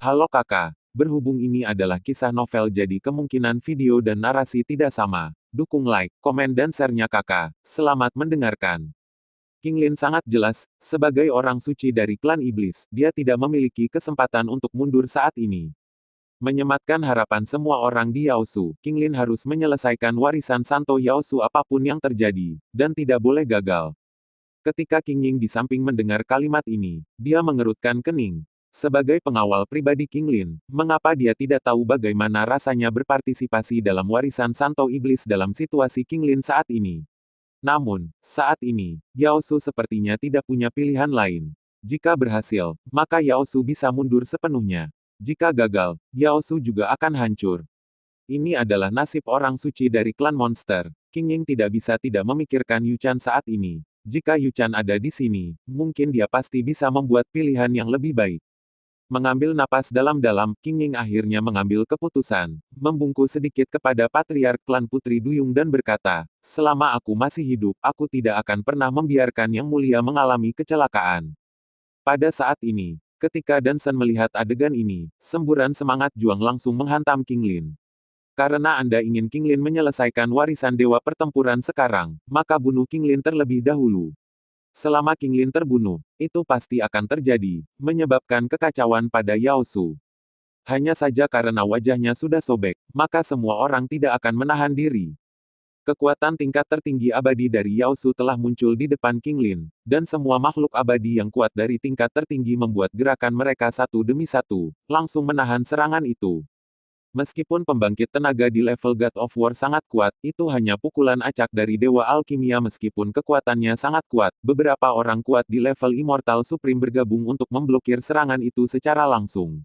Halo kakak, berhubung ini adalah kisah novel jadi kemungkinan video dan narasi tidak sama. Dukung like, komen dan share-nya kakak. Selamat mendengarkan. King Lin sangat jelas, sebagai orang suci dari klan iblis, dia tidak memiliki kesempatan untuk mundur saat ini. Menyematkan harapan semua orang di Yaosu, King Lin harus menyelesaikan warisan Santo Yaosu apapun yang terjadi, dan tidak boleh gagal. Ketika King Ying di samping mendengar kalimat ini, dia mengerutkan kening. Sebagai pengawal pribadi King Lin, mengapa dia tidak tahu bagaimana rasanya berpartisipasi dalam warisan Santo Iblis dalam situasi King Lin saat ini? Namun, saat ini, Yaosu sepertinya tidak punya pilihan lain. Jika berhasil, maka Yaosu bisa mundur sepenuhnya. Jika gagal, Yaosu juga akan hancur. Ini adalah nasib orang suci dari klan monster. King Ying tidak bisa tidak memikirkan Yuchan saat ini. Jika Yuchan ada di sini, mungkin dia pasti bisa membuat pilihan yang lebih baik. Mengambil napas dalam-dalam, King Ying akhirnya mengambil keputusan, membungkuk sedikit kepada patriark klan Putri Duyung dan berkata, selama aku masih hidup, aku tidak akan pernah membiarkan Yang Mulia mengalami kecelakaan. Pada saat ini, ketika Dansen melihat adegan ini, semburan semangat juang langsung menghantam King Lin. Karena Anda ingin King Lin menyelesaikan warisan Dewa Pertempuran sekarang, maka bunuh King Lin terlebih dahulu. Selama King Lin terbunuh, itu pasti akan terjadi, menyebabkan kekacauan pada Yaosu. Hanya saja karena wajahnya sudah sobek, maka semua orang tidak akan menahan diri. Kekuatan tingkat tertinggi abadi dari Yaosu telah muncul di depan King Lin, dan semua makhluk abadi yang kuat dari tingkat tertinggi membuat gerakan mereka satu demi satu, langsung menahan serangan itu. Meskipun pembangkit tenaga di level God of War sangat kuat, itu hanya pukulan acak dari Dewa Alkimia meskipun kekuatannya sangat kuat, beberapa orang kuat di level Immortal Supreme bergabung untuk memblokir serangan itu secara langsung.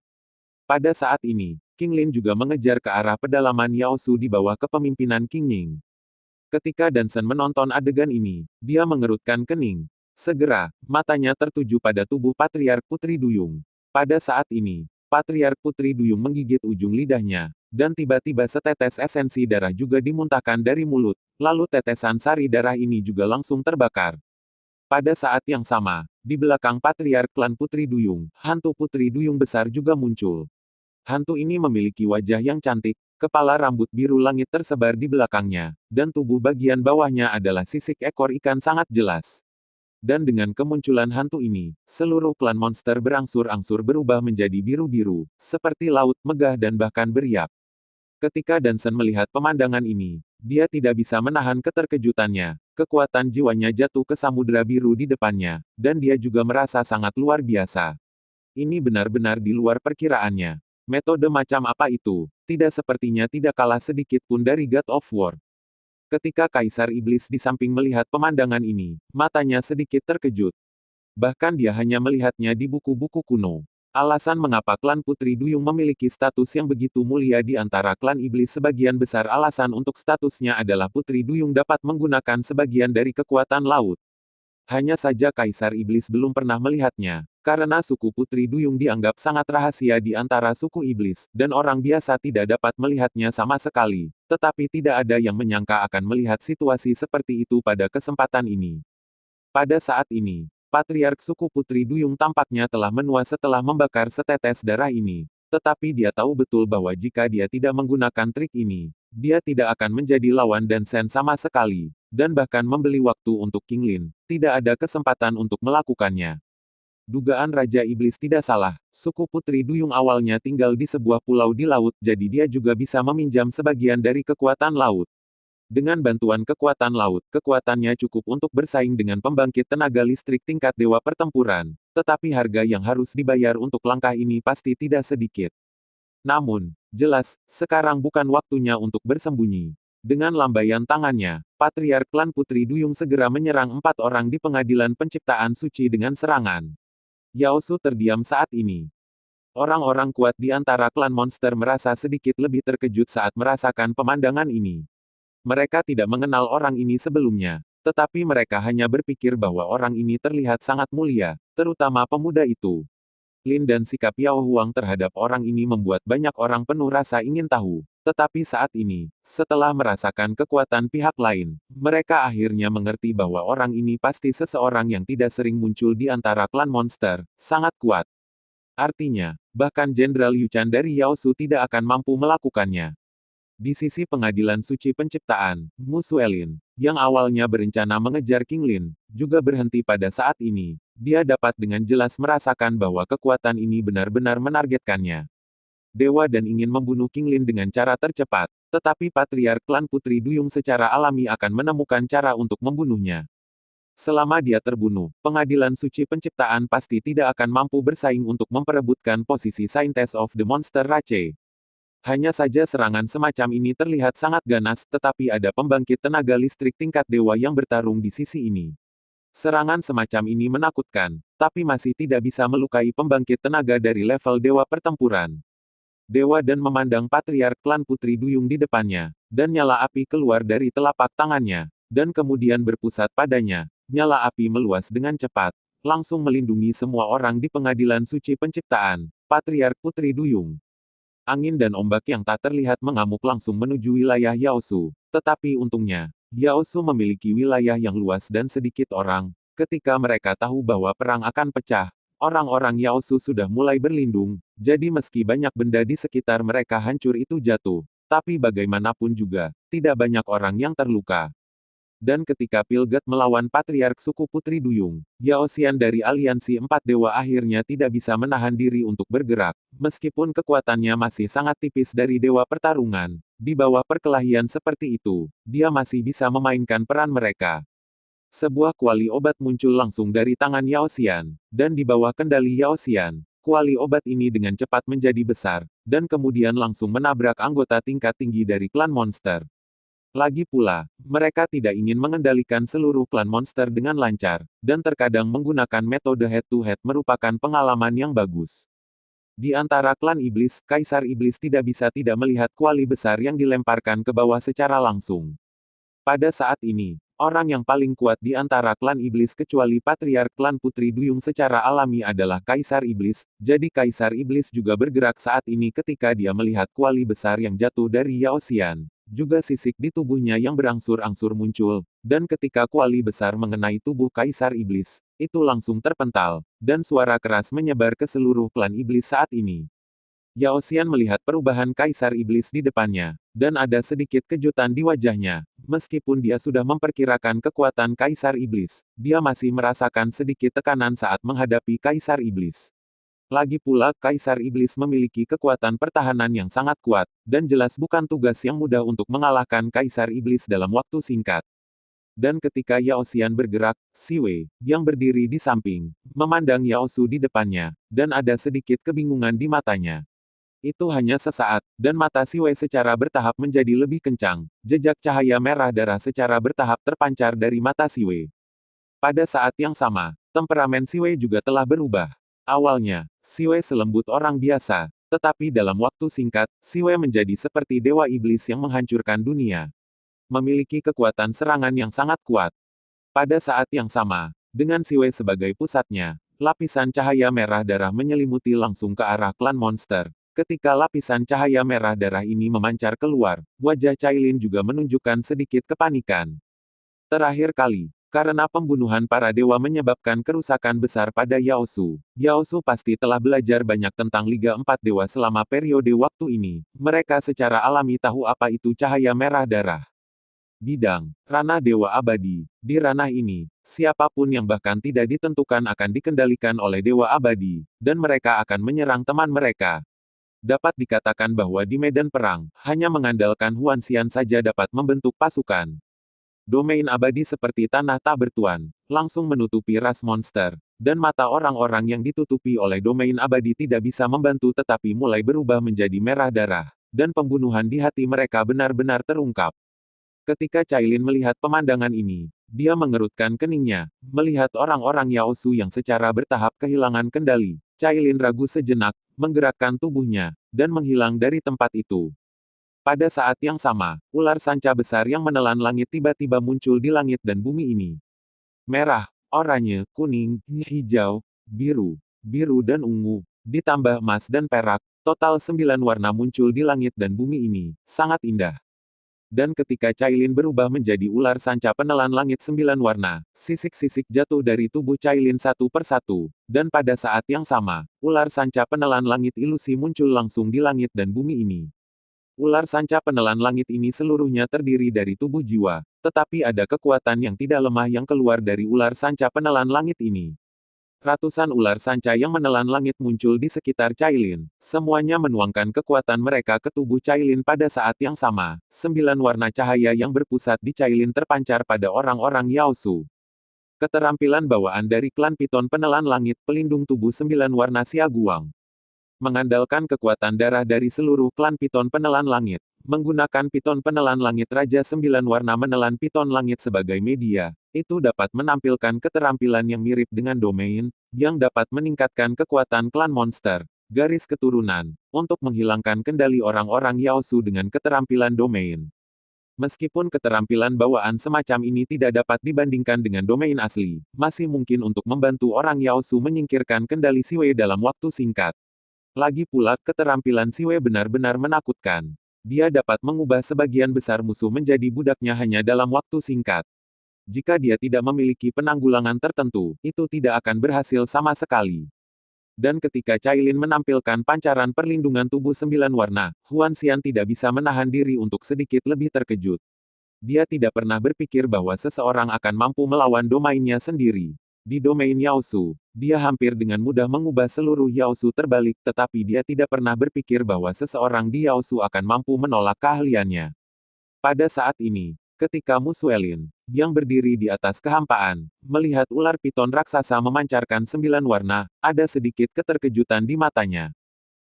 Pada saat ini, King Lin juga mengejar ke arah pedalaman Yaosu di bawah kepemimpinan King Ying. Ketika Dansen menonton adegan ini, dia mengerutkan kening. Segera, matanya tertuju pada tubuh Patriark Putri Duyung. Pada saat ini, Patriark Putri Duyung menggigit ujung lidahnya, dan tiba-tiba setetes esensi darah juga dimuntahkan dari mulut, lalu tetesan sari darah ini juga langsung terbakar. Pada saat yang sama, di belakang Patriark klan Putri Duyung, hantu Putri Duyung besar juga muncul. Hantu ini memiliki wajah yang cantik, kepala rambut biru langit tersebar di belakangnya, dan tubuh bagian bawahnya adalah sisik ekor ikan sangat jelas. Dan dengan kemunculan hantu ini, seluruh klan monster berangsur-angsur berubah menjadi biru-biru, seperti laut, megah dan bahkan beriap. Ketika Dansen melihat pemandangan ini, dia tidak bisa menahan keterkejutannya, kekuatan jiwanya jatuh ke samudera biru di depannya, dan dia juga merasa sangat luar biasa. Ini benar-benar di luar perkiraannya. Metode macam apa itu? Tidak sepertinya tidak kalah sedikit pun dari God of War. Ketika Kaisar Iblis di samping melihat pemandangan ini, matanya sedikit terkejut. Bahkan dia hanya melihatnya di buku-buku kuno. Alasan mengapa klan Putri Duyung memiliki status yang begitu mulia di antara klan Iblis sebagian besar alasan untuk statusnya adalah Putri Duyung dapat menggunakan sebagian dari kekuatan laut. Hanya saja Kaisar Iblis belum pernah melihatnya, karena suku Putri Duyung dianggap sangat rahasia di antara suku Iblis, dan orang biasa tidak dapat melihatnya sama sekali. Tetapi tidak ada yang menyangka akan melihat situasi seperti itu pada kesempatan ini. Pada saat ini, Patriark suku Putri Duyung tampaknya telah menua setelah membakar setetes darah ini. Tetapi dia tahu betul bahwa jika dia tidak menggunakan trik ini, dia tidak akan menjadi lawan Dansen sama sekali, dan bahkan membeli waktu untuk King Lin, tidak ada kesempatan untuk melakukannya. Dugaan Raja Iblis tidak salah, suku Putri Duyung awalnya tinggal di sebuah pulau di laut, jadi dia juga bisa meminjam sebagian dari kekuatan laut. Dengan bantuan kekuatan laut, kekuatannya cukup untuk bersaing dengan pembangkit tenaga listrik tingkat Dewa Pertempuran, tetapi harga yang harus dibayar untuk langkah ini pasti tidak sedikit. Namun, jelas, sekarang bukan waktunya untuk bersembunyi. Dengan lambaian tangannya, Patriark klan Putri Duyung segera menyerang 4 orang di pengadilan penciptaan suci dengan serangan. Yaosu terdiam saat ini. Orang-orang kuat di antara klan monster merasa sedikit lebih terkejut saat merasakan pemandangan ini. Mereka tidak mengenal orang ini sebelumnya, tetapi mereka hanya berpikir bahwa orang ini terlihat sangat mulia, terutama pemuda itu. Lin dan sikap Yao Huang terhadap orang ini membuat banyak orang penuh rasa ingin tahu. Tetapi saat ini, setelah merasakan kekuatan pihak lain, mereka akhirnya mengerti bahwa orang ini pasti seseorang yang tidak sering muncul di antara klan monster, sangat kuat. Artinya, Bahkan Jenderal Yu Chan dari Yaosu tidak akan mampu melakukannya. Di sisi pengadilan suci penciptaan, Mu Suelin, yang awalnya berencana mengejar King Lin, juga berhenti pada saat ini. Dia dapat dengan jelas merasakan bahwa kekuatan ini benar-benar menargetkannya. Dewa dan ingin membunuh King Lin dengan cara tercepat, tetapi Patriark klan Putri Duyung secara alami akan menemukan cara untuk membunuhnya. Selama dia terbunuh, pengadilan suci penciptaan pasti tidak akan mampu bersaing untuk memperebutkan posisi Scientist of the Monster Rache. Hanya saja serangan semacam ini terlihat sangat ganas, tetapi ada pembangkit tenaga listrik tingkat dewa yang bertarung di sisi ini. Serangan semacam ini menakutkan, tapi masih tidak bisa melukai pembangkit tenaga dari level dewa pertempuran. Dewa dan memandang Patriark klan Putri Duyung di depannya, dan nyala api keluar dari telapak tangannya, dan kemudian berpusat padanya. Nyala api meluas dengan cepat, langsung melindungi semua orang di pengadilan suci penciptaan, Patriark Putri Duyung. Angin dan ombak yang tak terlihat mengamuk langsung menuju wilayah Yaosu, tetapi untungnya, Yaosu memiliki wilayah yang luas dan sedikit orang. Ketika mereka tahu bahwa perang akan pecah, orang-orang Yaosu sudah mulai berlindung, jadi meski banyak benda di sekitar mereka hancur itu jatuh, tapi bagaimanapun juga, tidak banyak orang yang terluka. Dan ketika Pilget melawan Patriark suku Putri Duyung, Yaosian dari Aliansi Empat Dewa akhirnya tidak bisa menahan diri untuk bergerak, meskipun kekuatannya masih sangat tipis dari Dewa Pertarungan. Di bawah perkelahian seperti itu, dia masih bisa memainkan peran mereka. Sebuah kuali obat muncul langsung dari tangan Yaosian, dan di bawah kendali Yaosian, kuali obat ini dengan cepat menjadi besar, dan kemudian langsung menabrak anggota tingkat tinggi dari klan monster. Lagi pula, mereka tidak ingin mengendalikan seluruh klan monster dengan lancar, dan terkadang menggunakan metode head-to-head merupakan pengalaman yang bagus. Di antara klan iblis, Kaisar Iblis tidak bisa tidak melihat kuali besar yang dilemparkan ke bawah secara langsung. Pada saat ini, orang yang paling kuat di antara klan iblis kecuali Patriark klan Putri Duyung secara alami adalah Kaisar Iblis, jadi Kaisar Iblis juga bergerak saat ini ketika dia melihat kuali besar yang jatuh dari Yaosian. Juga sisik di tubuhnya yang berangsur-angsur muncul, dan ketika kuali besar mengenai tubuh Kaisar Iblis, itu langsung terpental, dan suara keras menyebar ke seluruh klan iblis saat ini. Yaosian melihat perubahan Kaisar Iblis di depannya, dan ada sedikit kejutan di wajahnya. Meskipun dia sudah memperkirakan kekuatan Kaisar Iblis, dia masih merasakan sedikit tekanan saat menghadapi Kaisar Iblis. Lagi pula, Kaisar Iblis memiliki kekuatan pertahanan yang sangat kuat, dan jelas bukan tugas yang mudah untuk mengalahkan Kaisar Iblis dalam waktu singkat. Dan ketika Yaosian bergerak, Siwei, yang berdiri di samping, memandang Yaosu di depannya, dan ada sedikit kebingungan di matanya. Itu hanya sesaat, dan mata Siwei secara bertahap menjadi lebih kencang, jejak cahaya merah darah secara bertahap terpancar dari mata Siwei. Pada saat yang sama, temperamen Siwei juga telah berubah. Awalnya, Siwei selembut orang biasa, tetapi dalam waktu singkat, Siwei menjadi seperti dewa iblis yang menghancurkan dunia. Memiliki kekuatan serangan yang sangat kuat. Pada saat yang sama, dengan Siwei sebagai pusatnya, lapisan cahaya merah darah menyelimuti langsung ke arah klan monster. Ketika lapisan cahaya merah darah ini memancar keluar, wajah Cailin juga menunjukkan sedikit kepanikan. Terakhir kali, karena pembunuhan para dewa menyebabkan kerusakan besar pada Yaosu, Yaosu pasti telah belajar banyak tentang Liga Empat Dewa selama periode waktu ini. Mereka secara alami tahu apa itu cahaya merah darah. Bidang, ranah Dewa Abadi. Di ranah ini, siapapun yang bahkan tidak ditentukan akan dikendalikan oleh Dewa Abadi, dan mereka akan menyerang teman mereka. Dapat dikatakan bahwa di medan perang, hanya mengandalkan Huan Xian saja dapat membentuk pasukan. Domain abadi seperti tanah tak bertuan, langsung menutupi ras monster, dan mata orang-orang yang ditutupi oleh domain abadi tidak bisa membantu tetapi mulai berubah menjadi merah darah, dan pembunuhan di hati mereka benar-benar terungkap. Ketika Cailin melihat pemandangan ini, dia mengerutkan keningnya, melihat orang-orang Yaosu yang secara bertahap kehilangan kendali. Cailin ragu sejenak, menggerakkan tubuhnya, dan menghilang dari tempat itu. Pada saat yang sama, ular sanca besar yang menelan langit tiba-tiba muncul di langit dan bumi ini. Merah, oranye, kuning, hijau, biru dan ungu, ditambah emas dan perak, total 9 warna muncul di langit dan bumi ini, sangat indah. Dan ketika Cailin berubah menjadi ular sanca penelan langit 9 warna, sisik-sisik jatuh dari tubuh Cailin satu persatu. Dan pada saat yang sama, ular sanca penelan langit ilusi muncul langsung di langit dan bumi ini. Ular sanca penelan langit ini seluruhnya terdiri dari tubuh jiwa, tetapi ada kekuatan yang tidak lemah yang keluar dari ular sanca penelan langit ini. Ratusan ular sanca yang menelan langit muncul di sekitar Cailin. Semuanya menuangkan kekuatan mereka ke tubuh Cailin pada saat yang sama. 9 warna cahaya yang berpusat di Cailin terpancar pada orang-orang Yaosu. Keterampilan bawaan dari klan Piton penelan langit pelindung tubuh 9 warna Xiaoguang. Mengandalkan kekuatan darah dari seluruh klan Piton penelan langit. Menggunakan Piton penelan langit Raja 9 warna menelan Piton langit sebagai media. Itu dapat menampilkan keterampilan yang mirip dengan domain, yang dapat meningkatkan kekuatan klan monster, garis keturunan, untuk menghilangkan kendali orang-orang Yaosu dengan keterampilan domain. Meskipun keterampilan bawaan semacam ini tidak dapat dibandingkan dengan domain asli, masih mungkin untuk membantu orang Yaosu menyingkirkan kendali Siwei dalam waktu singkat. Lagi pula, keterampilan Siwei benar-benar menakutkan. Dia dapat mengubah sebagian besar musuh menjadi budaknya hanya dalam waktu singkat. Jika dia tidak memiliki penanggulangan tertentu, itu tidak akan berhasil sama sekali. Dan ketika Cailin menampilkan pancaran perlindungan tubuh 9 warna, Huan Xian tidak bisa menahan diri untuk sedikit lebih terkejut. Dia tidak pernah berpikir bahwa seseorang akan mampu melawan domainnya sendiri. Di domain Yaosu, dia hampir dengan mudah mengubah seluruh Yaosu terbalik, tetapi dia tidak pernah berpikir bahwa seseorang di Yaosu akan mampu menolak keahliannya. Pada saat ini, ketika Musuelin, yang berdiri di atas kehampaan, melihat ular piton raksasa memancarkan 9 warna, ada sedikit keterkejutan di matanya.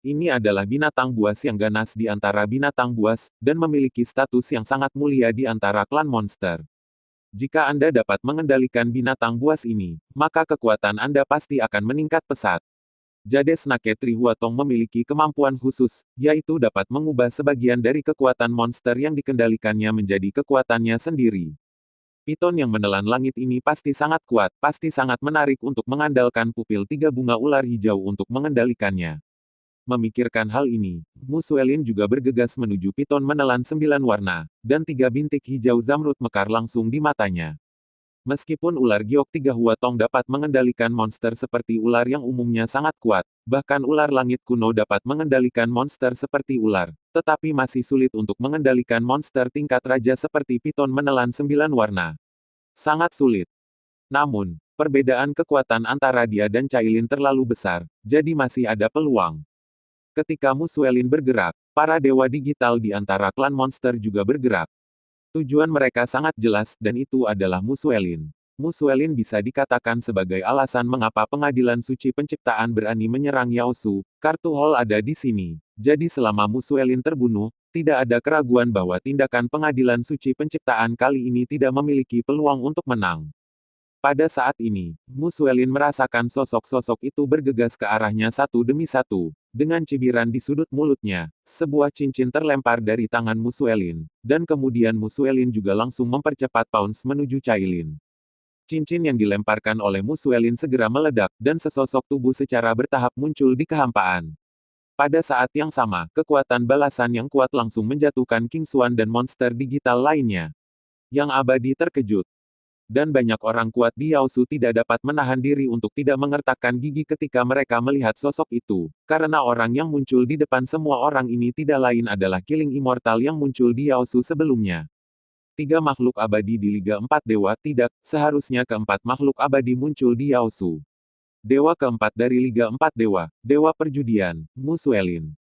Ini adalah binatang buas yang ganas di antara binatang buas, dan memiliki status yang sangat mulia di antara klan monster. Jika Anda dapat mengendalikan binatang buas ini, maka kekuatan Anda pasti akan meningkat pesat. Jade Snake Trihuatong memiliki kemampuan khusus, yaitu dapat mengubah sebagian dari kekuatan monster yang dikendalikannya menjadi kekuatannya sendiri. Piton yang menelan langit ini pasti sangat kuat, pasti sangat menarik untuk mengandalkan pupil 3 bunga ular hijau untuk mengendalikannya. Memikirkan hal ini, Musuelin juga bergegas menuju Piton menelan 9 warna, dan 3 bintik hijau zamrud mekar langsung di matanya. Meskipun ular giok 3 Huatong dapat mengendalikan monster seperti ular yang umumnya sangat kuat, bahkan ular langit kuno dapat mengendalikan monster seperti ular, tetapi masih sulit untuk mengendalikan monster tingkat raja seperti Piton menelan 9 warna. Sangat sulit. Namun, perbedaan kekuatan antara dia dan Cailin terlalu besar, jadi masih ada peluang. Ketika Musuelin bergerak, para dewa digital di antara klan monster juga bergerak. Tujuan mereka sangat jelas, dan itu adalah Musuelin. Musuelin bisa dikatakan sebagai alasan mengapa pengadilan suci penciptaan berani menyerang Yaosu. Kartu Hall ada di sini. Jadi selama Musuelin terbunuh, tidak ada keraguan bahwa tindakan pengadilan suci penciptaan kali ini tidak memiliki peluang untuk menang. Pada saat ini, Musuelin merasakan sosok-sosok itu bergegas ke arahnya satu demi satu. Dengan cibiran di sudut mulutnya, sebuah cincin terlempar dari tangan Musuelin, dan kemudian Musuelin juga langsung mempercepat pounce menuju Cailin. Cincin yang dilemparkan oleh Musuelin segera meledak, dan sesosok tubuh secara bertahap muncul di kehampaan. Pada saat yang sama, kekuatan balasan yang kuat langsung menjatuhkan King Xuan dan monster digital lainnya. Yang abadi terkejut. Dan banyak orang kuat di Yaosu tidak dapat menahan diri untuk tidak mengertakkan gigi ketika mereka melihat sosok itu, karena orang yang muncul di depan semua orang ini tidak lain adalah Killing Immortal yang muncul di Yaosu sebelumnya. 3 makhluk abadi di Liga 4 Dewa tidak, seharusnya keempat makhluk abadi muncul di Yaosu. Dewa keempat dari Liga 4 Dewa, Dewa Perjudian, Musuelin.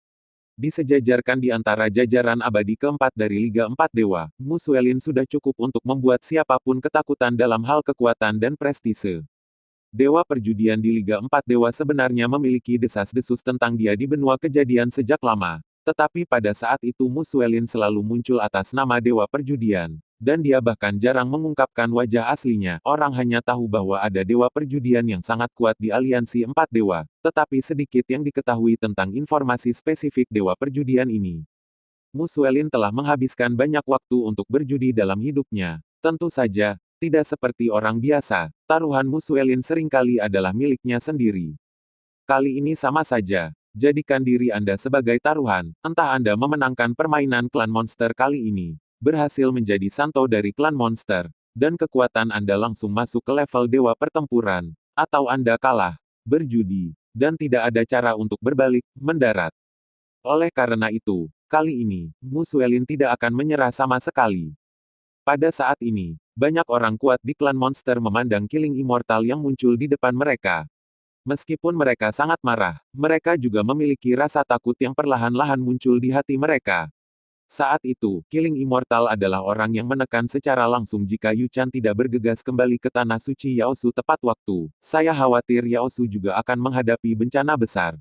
Disejajarkan di antara jajaran abadi keempat dari Liga 4 Dewa, Musuelin sudah cukup untuk membuat siapapun ketakutan dalam hal kekuatan dan prestise. Dewa Perjudian di Liga 4 Dewa sebenarnya memiliki desas-desus tentang dia di benua kejadian sejak lama, tetapi pada saat itu Musuelin selalu muncul atas nama Dewa Perjudian, dan dia bahkan jarang mengungkapkan wajah aslinya. Orang hanya tahu bahwa ada Dewa Perjudian yang sangat kuat di aliansi 4 Dewa, tetapi sedikit yang diketahui tentang informasi spesifik Dewa Perjudian ini. Musuelin telah menghabiskan banyak waktu untuk berjudi dalam hidupnya. Tentu saja, tidak seperti orang biasa, taruhan Musuelin seringkali adalah miliknya sendiri. Kali ini sama saja. Jadikan diri Anda sebagai taruhan, entah Anda memenangkan permainan klan monster kali ini. berhasil menjadi Santo dari klan monster, dan kekuatan Anda langsung masuk ke level dewa pertempuran, atau Anda kalah, berjudi, dan tidak ada cara untuk berbalik, mendarat. Oleh karena itu, kali ini, Musuelin tidak akan menyerah sama sekali. Pada saat ini, banyak orang kuat di klan monster memandang Killing Immortal yang muncul di depan mereka. Meskipun mereka sangat marah, mereka juga memiliki rasa takut yang perlahan-lahan muncul di hati mereka. Saat itu, Killing Immortal adalah orang yang menekan secara langsung jika Yu Chan tidak bergegas kembali ke tanah suci Yaosu tepat waktu. Saya khawatir Yaosu juga akan menghadapi bencana besar.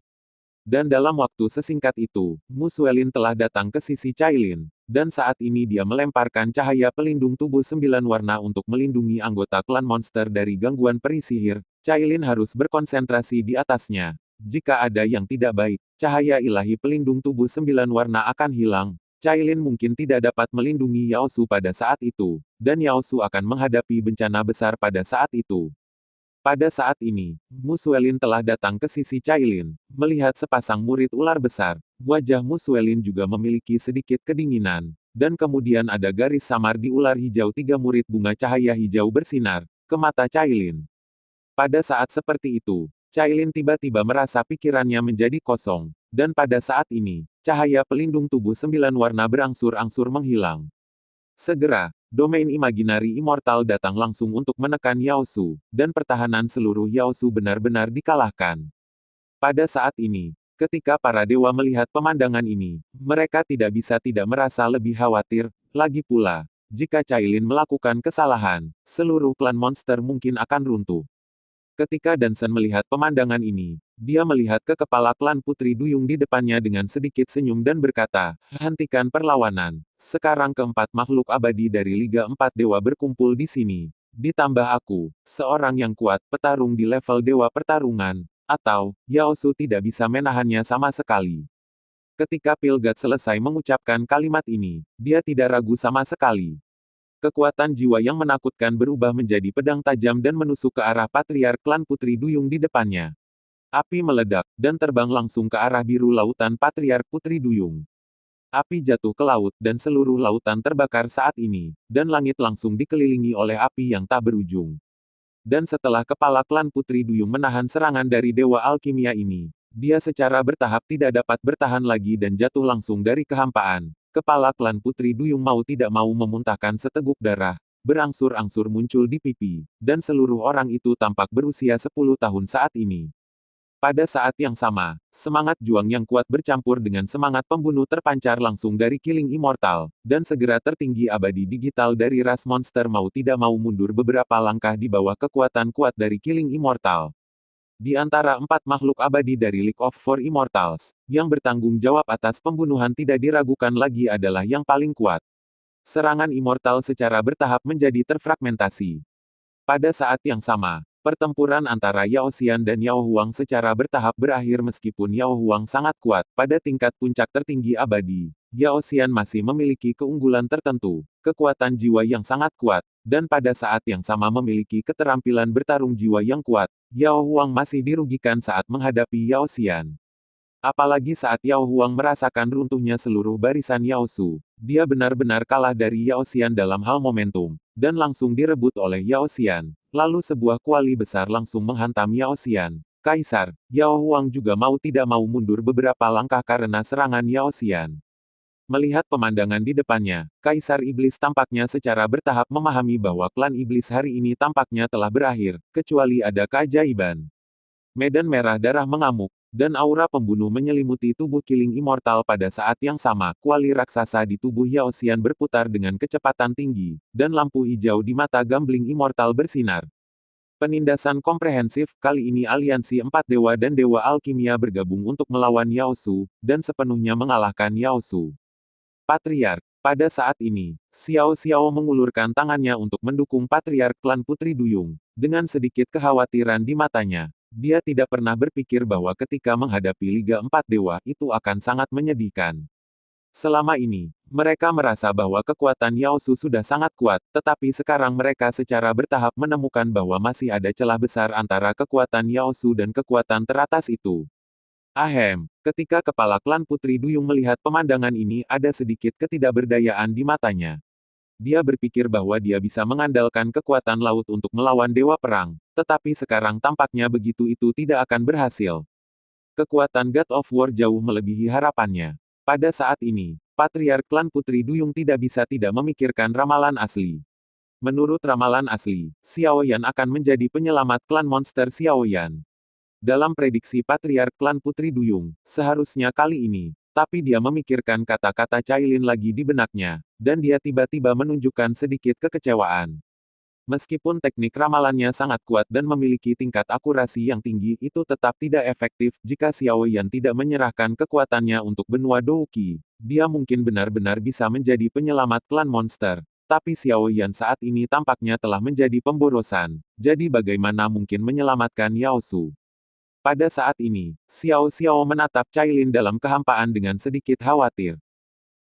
Dan dalam waktu sesingkat itu, Musuelin telah datang ke sisi Cailin. Dan saat ini dia melemparkan cahaya pelindung tubuh 9 warna untuk melindungi anggota klan monster dari gangguan peri sihir. Cailin harus berkonsentrasi di atasnya. Jika ada yang tidak baik, cahaya ilahi pelindung tubuh 9 warna akan hilang. Cailin mungkin tidak dapat melindungi Yaosu pada saat itu, dan Yaosu akan menghadapi bencana besar pada saat itu. Pada saat ini, Musuelin telah datang ke sisi Cailin, melihat sepasang murid ular besar. Wajah Musuelin juga memiliki sedikit kedinginan, dan kemudian ada garis samar di ular hijau. 3 murid bunga cahaya hijau bersinar ke mata Cailin. Pada saat seperti itu, Cailin tiba-tiba merasa pikirannya menjadi kosong, dan pada saat ini, cahaya pelindung tubuh 9 warna berangsur-angsur menghilang. Segera, domain imaginari immortal datang langsung untuk menekan Yaosu, dan pertahanan seluruh Yaosu benar-benar dikalahkan. Pada saat ini, ketika para dewa melihat pemandangan ini, mereka tidak bisa tidak merasa lebih khawatir. Lagi pula, jika Cailin melakukan kesalahan, seluruh klan monster mungkin akan runtuh. Ketika Dansen melihat pemandangan ini, dia melihat ke kepala klan Putri Duyung di depannya dengan sedikit senyum dan berkata, hentikan perlawanan. Sekarang keempat makhluk abadi dari Liga 4 Dewa berkumpul di sini. Ditambah aku, seorang yang kuat, petarung di level Dewa Pertarungan, atau, Yaosu tidak bisa menahannya sama sekali. Ketika Pilgat selesai mengucapkan kalimat ini, dia tidak ragu sama sekali. Kekuatan jiwa yang menakutkan berubah menjadi pedang tajam dan menusuk ke arah patriark klan Putri Duyung di depannya. Api meledak, dan terbang langsung ke arah biru lautan patriark Putri Duyung. Api jatuh ke laut, dan seluruh lautan terbakar saat ini, dan langit langsung dikelilingi oleh api yang tak berujung. Dan setelah kepala klan Putri Duyung menahan serangan dari Dewa Alkimia ini, dia secara bertahap tidak dapat bertahan lagi dan jatuh langsung dari kehampaan. Kepala klan Putri Duyung mau tidak mau memuntahkan seteguk darah, berangsur-angsur muncul di pipi, dan seluruh orang itu tampak berusia 10 tahun saat ini. Pada saat yang sama, semangat juang yang kuat bercampur dengan semangat pembunuh terpancar langsung dari Killing Immortal, dan segera tertinggi abadi digital dari ras monster mau tidak mau mundur beberapa langkah di bawah kekuatan kuat dari Killing Immortal. Di antara 4 makhluk abadi dari League of Four Immortals, yang bertanggung jawab atas pembunuhan tidak diragukan lagi adalah yang paling kuat. Serangan Immortal secara bertahap menjadi terfragmentasi. Pada saat yang sama, pertempuran antara Yao Xian dan Yao Huang secara bertahap berakhir meskipun Yao Huang sangat kuat pada tingkat puncak tertinggi abadi. Yao Xian masih memiliki keunggulan tertentu, kekuatan jiwa yang sangat kuat, dan pada saat yang sama memiliki keterampilan bertarung jiwa yang kuat. Yao Huang masih dirugikan saat menghadapi Yao Xian. Apalagi saat Yao Huang merasakan runtuhnya seluruh barisan Yao Su, dia benar-benar kalah dari Yao Xian dalam hal momentum, dan langsung direbut oleh Yao Xian. Lalu sebuah kuali besar langsung menghantam Yao Xian. Kaisar, Yao Huang juga mau tidak mau mundur beberapa langkah karena serangan Yao Xian. Melihat pemandangan di depannya, Kaisar Iblis tampaknya secara bertahap memahami bahwa klan Iblis hari ini tampaknya telah berakhir, kecuali ada keajaiban. Medan merah darah mengamuk, dan aura pembunuh menyelimuti tubuh Killing Immortal pada saat yang sama. Kuali raksasa di tubuh Yao Xian berputar dengan kecepatan tinggi, dan lampu hijau di mata gambling Immortal bersinar. Penindasan komprehensif, kali ini aliansi 4 dewa dan Dewa Alkimia bergabung untuk melawan Yao Su, dan sepenuhnya mengalahkan Yao Su. Patriark. Pada saat ini, Xiao Xiao mengulurkan tangannya untuk mendukung Patriark klan Putri Duyung. Dengan sedikit kekhawatiran di matanya, dia tidak pernah berpikir bahwa ketika menghadapi Liga 4 Dewa itu akan sangat menyedihkan. Selama ini, mereka merasa bahwa kekuatan Yao Su sudah sangat kuat, tetapi sekarang mereka secara bertahap menemukan bahwa masih ada celah besar antara kekuatan Yao Su dan kekuatan teratas itu. Ahem, ketika kepala klan Putri Duyung melihat pemandangan ini ada sedikit ketidakberdayaan di matanya. Dia berpikir bahwa dia bisa mengandalkan kekuatan laut untuk melawan dewa perang, tetapi sekarang tampaknya begitu itu tidak akan berhasil. Kekuatan God of War jauh melebihi harapannya. Pada saat ini, Patriark klan Putri Duyung tidak bisa tidak memikirkan ramalan asli. Menurut ramalan asli, Xiao Yan akan menjadi penyelamat klan monster Xiao Yan. Dalam prediksi Patriark klan Putri Duyung, seharusnya kali ini, tapi dia memikirkan kata-kata Cailin lagi di benaknya, dan dia tiba-tiba menunjukkan sedikit kekecewaan. Meskipun teknik ramalannya sangat kuat dan memiliki tingkat akurasi yang tinggi, itu tetap tidak efektif jika Xiao Yan tidak menyerahkan kekuatannya untuk benua Douqi. Dia mungkin benar-benar bisa menjadi penyelamat klan monster. Tapi Xiao Yan saat ini tampaknya telah menjadi pemborosan. Jadi bagaimana mungkin menyelamatkan Yao Su? Pada saat ini, Xiao Xiao menatap Cailin dalam kehampaan dengan sedikit khawatir.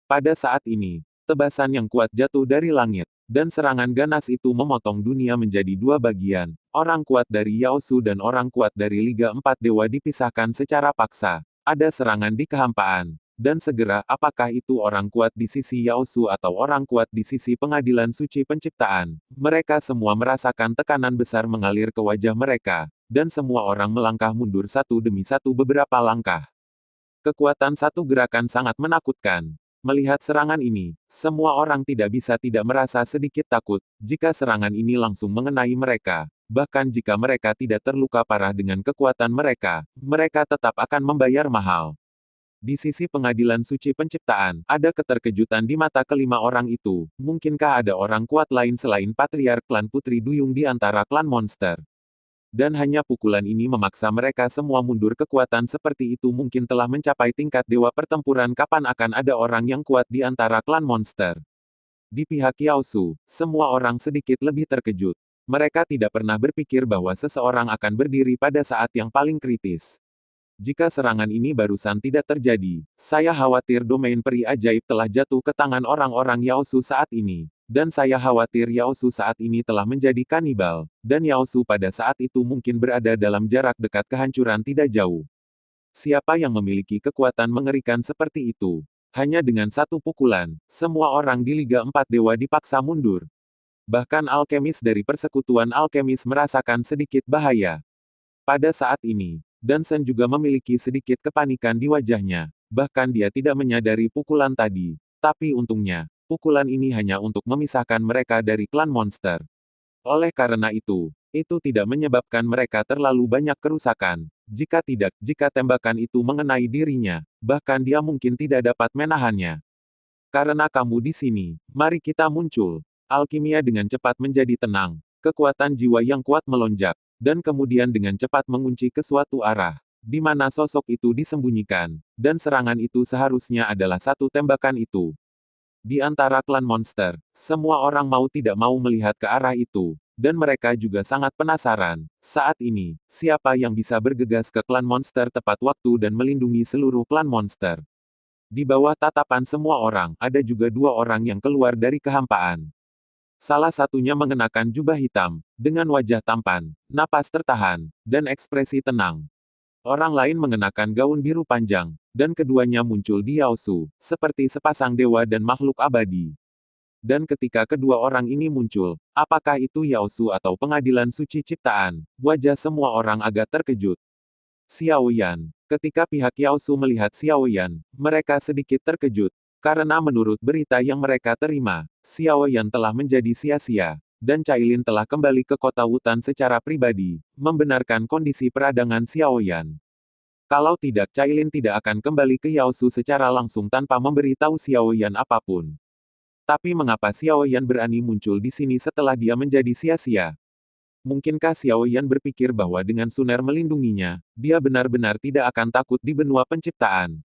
Pada saat ini, tebasan yang kuat jatuh dari langit, dan serangan ganas itu memotong dunia menjadi dua bagian. Orang kuat dari Yao Su dan orang kuat dari Liga Empat Dewa dipisahkan secara paksa. Ada serangan di kehampaan. Dan segera, apakah itu orang kuat di sisi Yao Su atau orang kuat di sisi pengadilan suci penciptaan? Mereka semua merasakan tekanan besar mengalir ke wajah mereka, dan semua orang melangkah mundur satu demi satu beberapa langkah. Kekuatan satu gerakan sangat menakutkan. Melihat serangan ini, semua orang tidak bisa tidak merasa sedikit takut, jika serangan ini langsung mengenai mereka. Bahkan jika mereka tidak terluka parah dengan kekuatan mereka, mereka tetap akan membayar mahal. Di sisi pengadilan suci penciptaan, ada keterkejutan di mata kelima orang itu. Mungkinkah ada orang kuat lain selain Patriark klan Putri Duyung di antara klan monster? Dan hanya pukulan ini memaksa mereka semua mundur. Kekuatan seperti itu mungkin telah mencapai tingkat dewa pertempuran. Kapan akan ada orang yang kuat di antara klan monster? Di pihak Yao Su, semua orang sedikit lebih terkejut. Mereka tidak pernah berpikir bahwa seseorang akan berdiri pada saat yang paling kritis. Jika serangan ini barusan tidak terjadi, saya khawatir domain peri ajaib telah jatuh ke tangan orang-orang Yao Su saat ini. Dan saya khawatir Yao Su saat ini telah menjadi kanibal, dan Yao Su pada saat itu mungkin berada dalam jarak dekat kehancuran tidak jauh. Siapa yang memiliki kekuatan mengerikan seperti itu? Hanya dengan satu pukulan, semua orang di Liga Empat Dewa dipaksa mundur. Bahkan alkemis dari persekutuan alkemis merasakan sedikit bahaya. Pada saat ini, Dansen juga memiliki sedikit kepanikan di wajahnya. Bahkan dia tidak menyadari pukulan tadi. Tapi untungnya, pukulan ini hanya untuk memisahkan mereka dari klan monster. Oleh karena itu tidak menyebabkan mereka terlalu banyak kerusakan. Jika tidak, jika tembakan itu mengenai dirinya, bahkan dia mungkin tidak dapat menahannya. Karena kamu di sini, mari kita muncul. Alkimia dengan cepat menjadi tenang. Kekuatan jiwa yang kuat melonjak, dan kemudian dengan cepat mengunci ke suatu arah, di mana sosok itu disembunyikan, dan serangan itu seharusnya adalah satu tembakan itu. Di antara klan monster, semua orang mau tidak mau melihat ke arah itu, dan mereka juga sangat penasaran. Saat ini, siapa yang bisa bergegas ke klan monster tepat waktu dan melindungi seluruh klan monster? Di bawah tatapan semua orang, ada juga dua orang yang keluar dari kehampaan. Salah satunya mengenakan jubah hitam, dengan wajah tampan, napas tertahan, dan ekspresi tenang. Orang lain mengenakan gaun biru panjang, dan keduanya muncul di Yao Su, seperti sepasang dewa dan makhluk abadi. Dan ketika kedua orang ini muncul, apakah itu Yao Su atau pengadilan suci ciptaan, wajah semua orang agak terkejut. Xiao Yan. Ketika pihak Yao Su melihat Xiao Yan, mereka sedikit terkejut. Karena menurut berita yang mereka terima, Xiao Yan telah menjadi sia-sia, dan Cailin telah kembali ke kota Wutan secara pribadi, membenarkan kondisi peradangan Xiao Yan. Kalau tidak, Cailin tidak akan kembali ke Yao Su secara langsung tanpa memberitahu Xiao Yan apapun. Tapi mengapa Xiao Yan berani muncul di sini setelah dia menjadi sia-sia? Mungkinkah Xiao Yan berpikir bahwa dengan Suner melindunginya, dia benar-benar tidak akan takut di benua penciptaan?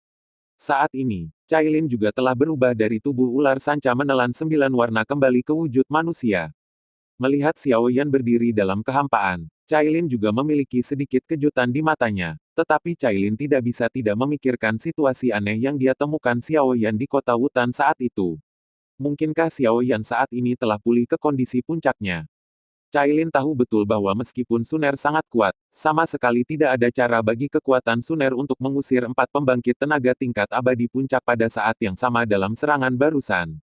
Saat ini, Cailin juga telah berubah dari tubuh ular sanca menelan 9 warna kembali ke wujud manusia. Melihat Xiao Yan berdiri dalam kehampaan, Cailin juga memiliki sedikit kejutan di matanya. Tetapi Cailin tidak bisa tidak memikirkan situasi aneh yang dia temukan Xiao Yan di kota Wutan saat itu. Mungkinkah Xiao Yan saat ini telah pulih ke kondisi puncaknya? Cailin tahu betul bahwa meskipun Suner sangat kuat, sama sekali tidak ada cara bagi kekuatan Suner untuk mengusir 4 pembangkit tenaga tingkat abadi puncak pada saat yang sama dalam serangan barusan.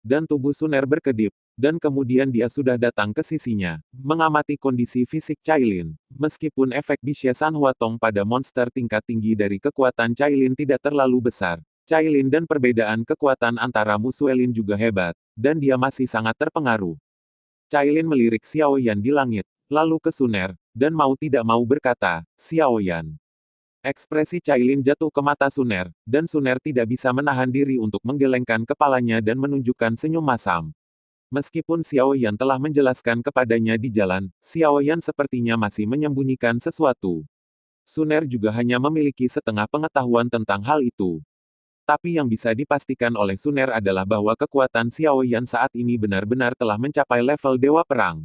Dan tubuh Suner berkedip. Dan kemudian dia sudah datang ke sisinya, mengamati kondisi fisik Cailin. Meskipun efek Bishe San Huatong pada monster tingkat tinggi dari kekuatan Cailin tidak terlalu besar, Cailin dan perbedaan kekuatan antara Musuelin juga hebat, dan dia masih sangat terpengaruh. Cailin melirik Xiao Yan di langit, lalu ke Suner, dan mau tidak mau berkata, Xiao Yan. Ekspresi Cailin jatuh ke mata Suner, dan Suner tidak bisa menahan diri untuk menggelengkan kepalanya dan menunjukkan senyum masam. Meskipun Xiao Yan telah menjelaskan kepadanya di jalan, Xiao Yan sepertinya masih menyembunyikan sesuatu. Suner juga hanya memiliki setengah pengetahuan tentang hal itu. Tapi yang bisa dipastikan oleh Suner adalah bahwa kekuatan Xiao Yan saat ini benar-benar telah mencapai level Dewa Perang.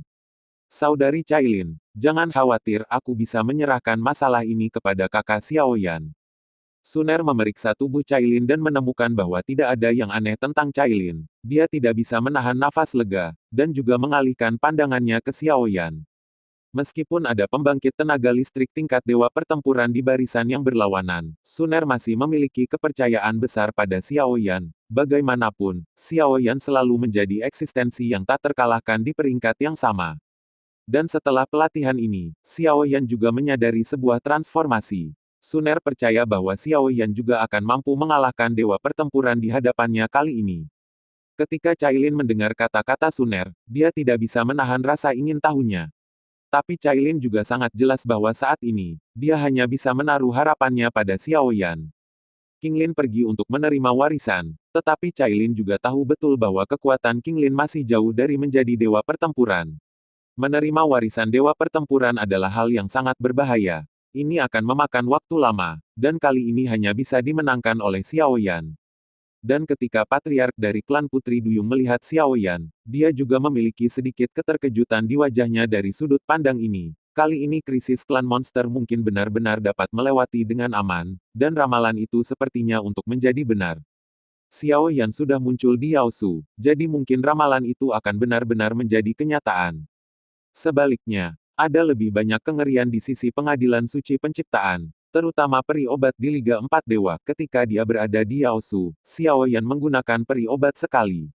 Saudari Cailin, jangan khawatir, aku bisa menyerahkan masalah ini kepada kakak Xiao Yan. Suner memeriksa tubuh Cailin dan menemukan bahwa tidak ada yang aneh tentang Cailin. Dia tidak bisa menahan nafas lega, dan juga mengalihkan pandangannya ke Xiao Yan. Meskipun ada pembangkit tenaga listrik tingkat dewa pertempuran di barisan yang berlawanan, Suner masih memiliki kepercayaan besar pada Xiao Yan. Bagaimanapun, Xiao Yan selalu menjadi eksistensi yang tak terkalahkan di peringkat yang sama. Dan setelah pelatihan ini, Xiao Yan juga menyadari sebuah transformasi. Suner percaya bahwa Xiao Yan juga akan mampu mengalahkan dewa pertempuran di hadapannya kali ini. Ketika Cailin mendengar kata-kata Suner, dia tidak bisa menahan rasa ingin tahunya. Tapi Cailin juga sangat jelas bahwa saat ini, dia hanya bisa menaruh harapannya pada Xiao Yan. Qinglin pergi untuk menerima warisan, tetapi Cailin juga tahu betul bahwa kekuatan Qinglin masih jauh dari menjadi dewa pertempuran. Menerima warisan dewa pertempuran adalah hal yang sangat berbahaya. Ini akan memakan waktu lama, dan kali ini hanya bisa dimenangkan oleh Xiao Yan. Dan ketika patriark dari klan Putri Duyung melihat Xiao Yan, dia juga memiliki sedikit keterkejutan di wajahnya dari sudut pandang ini. Kali ini krisis klan monster mungkin benar-benar dapat melewati dengan aman, dan ramalan itu sepertinya untuk menjadi benar. Xiao Yan sudah muncul di Yaosu, jadi mungkin ramalan itu akan benar-benar menjadi kenyataan. Sebaliknya, ada lebih banyak kengerian di sisi pengadilan suci penciptaan, terutama peri obat di Liga 4 Dewa. Ketika dia berada di Yaosu, Xiao Yan menggunakan peri obat sekali.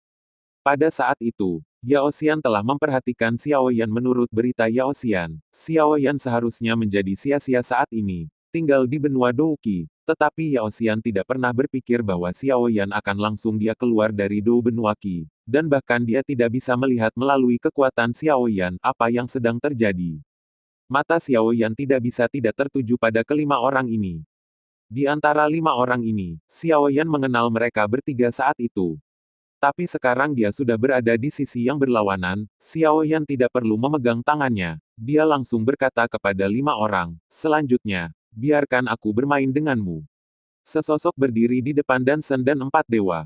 Pada saat itu, Yao Xian telah memperhatikan Xiao Yan. Menurut berita Yao Xian, Xiao Yan seharusnya menjadi sia-sia saat ini, tinggal di benua Douqi. Tetapi Yao Xian tidak pernah berpikir bahwa Xiao Yan akan langsung dia keluar dari Dou Benua Qi, dan bahkan dia tidak bisa melihat melalui kekuatan Xiao Yan apa yang sedang terjadi. Mata Xiao Yan tidak bisa tidak tertuju pada kelima orang ini. Di antara 5 orang ini, Xiao Yan mengenal mereka bertiga saat itu. Tapi sekarang dia sudah berada di sisi yang berlawanan, Xiao Yan tidak perlu memegang tangannya. Dia langsung berkata kepada 5 orang, selanjutnya, biarkan aku bermain denganmu. Sesosok berdiri di depan Dansen dan 4 dewa.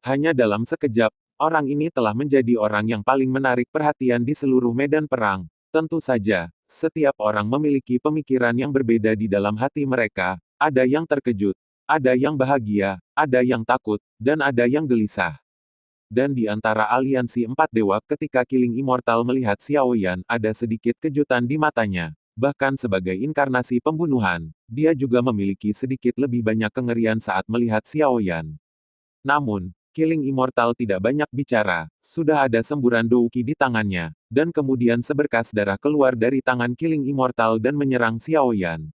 Hanya dalam sekejap, orang ini telah menjadi orang yang paling menarik perhatian di seluruh medan perang. Tentu saja, setiap orang memiliki pemikiran yang berbeda di dalam hati mereka, ada yang terkejut, ada yang bahagia, ada yang takut, dan ada yang gelisah. Dan di antara aliansi 4 dewa ketika Killing Immortal melihat Xiao Yan, ada sedikit kejutan di matanya. Bahkan sebagai inkarnasi pembunuhan, dia juga memiliki sedikit lebih banyak kengerian saat melihat Xiao Yan. Namun, Killing Immortal tidak banyak bicara, sudah ada semburan Douqi di tangannya, dan kemudian seberkas darah keluar dari tangan Killing Immortal dan menyerang Xiao Yan.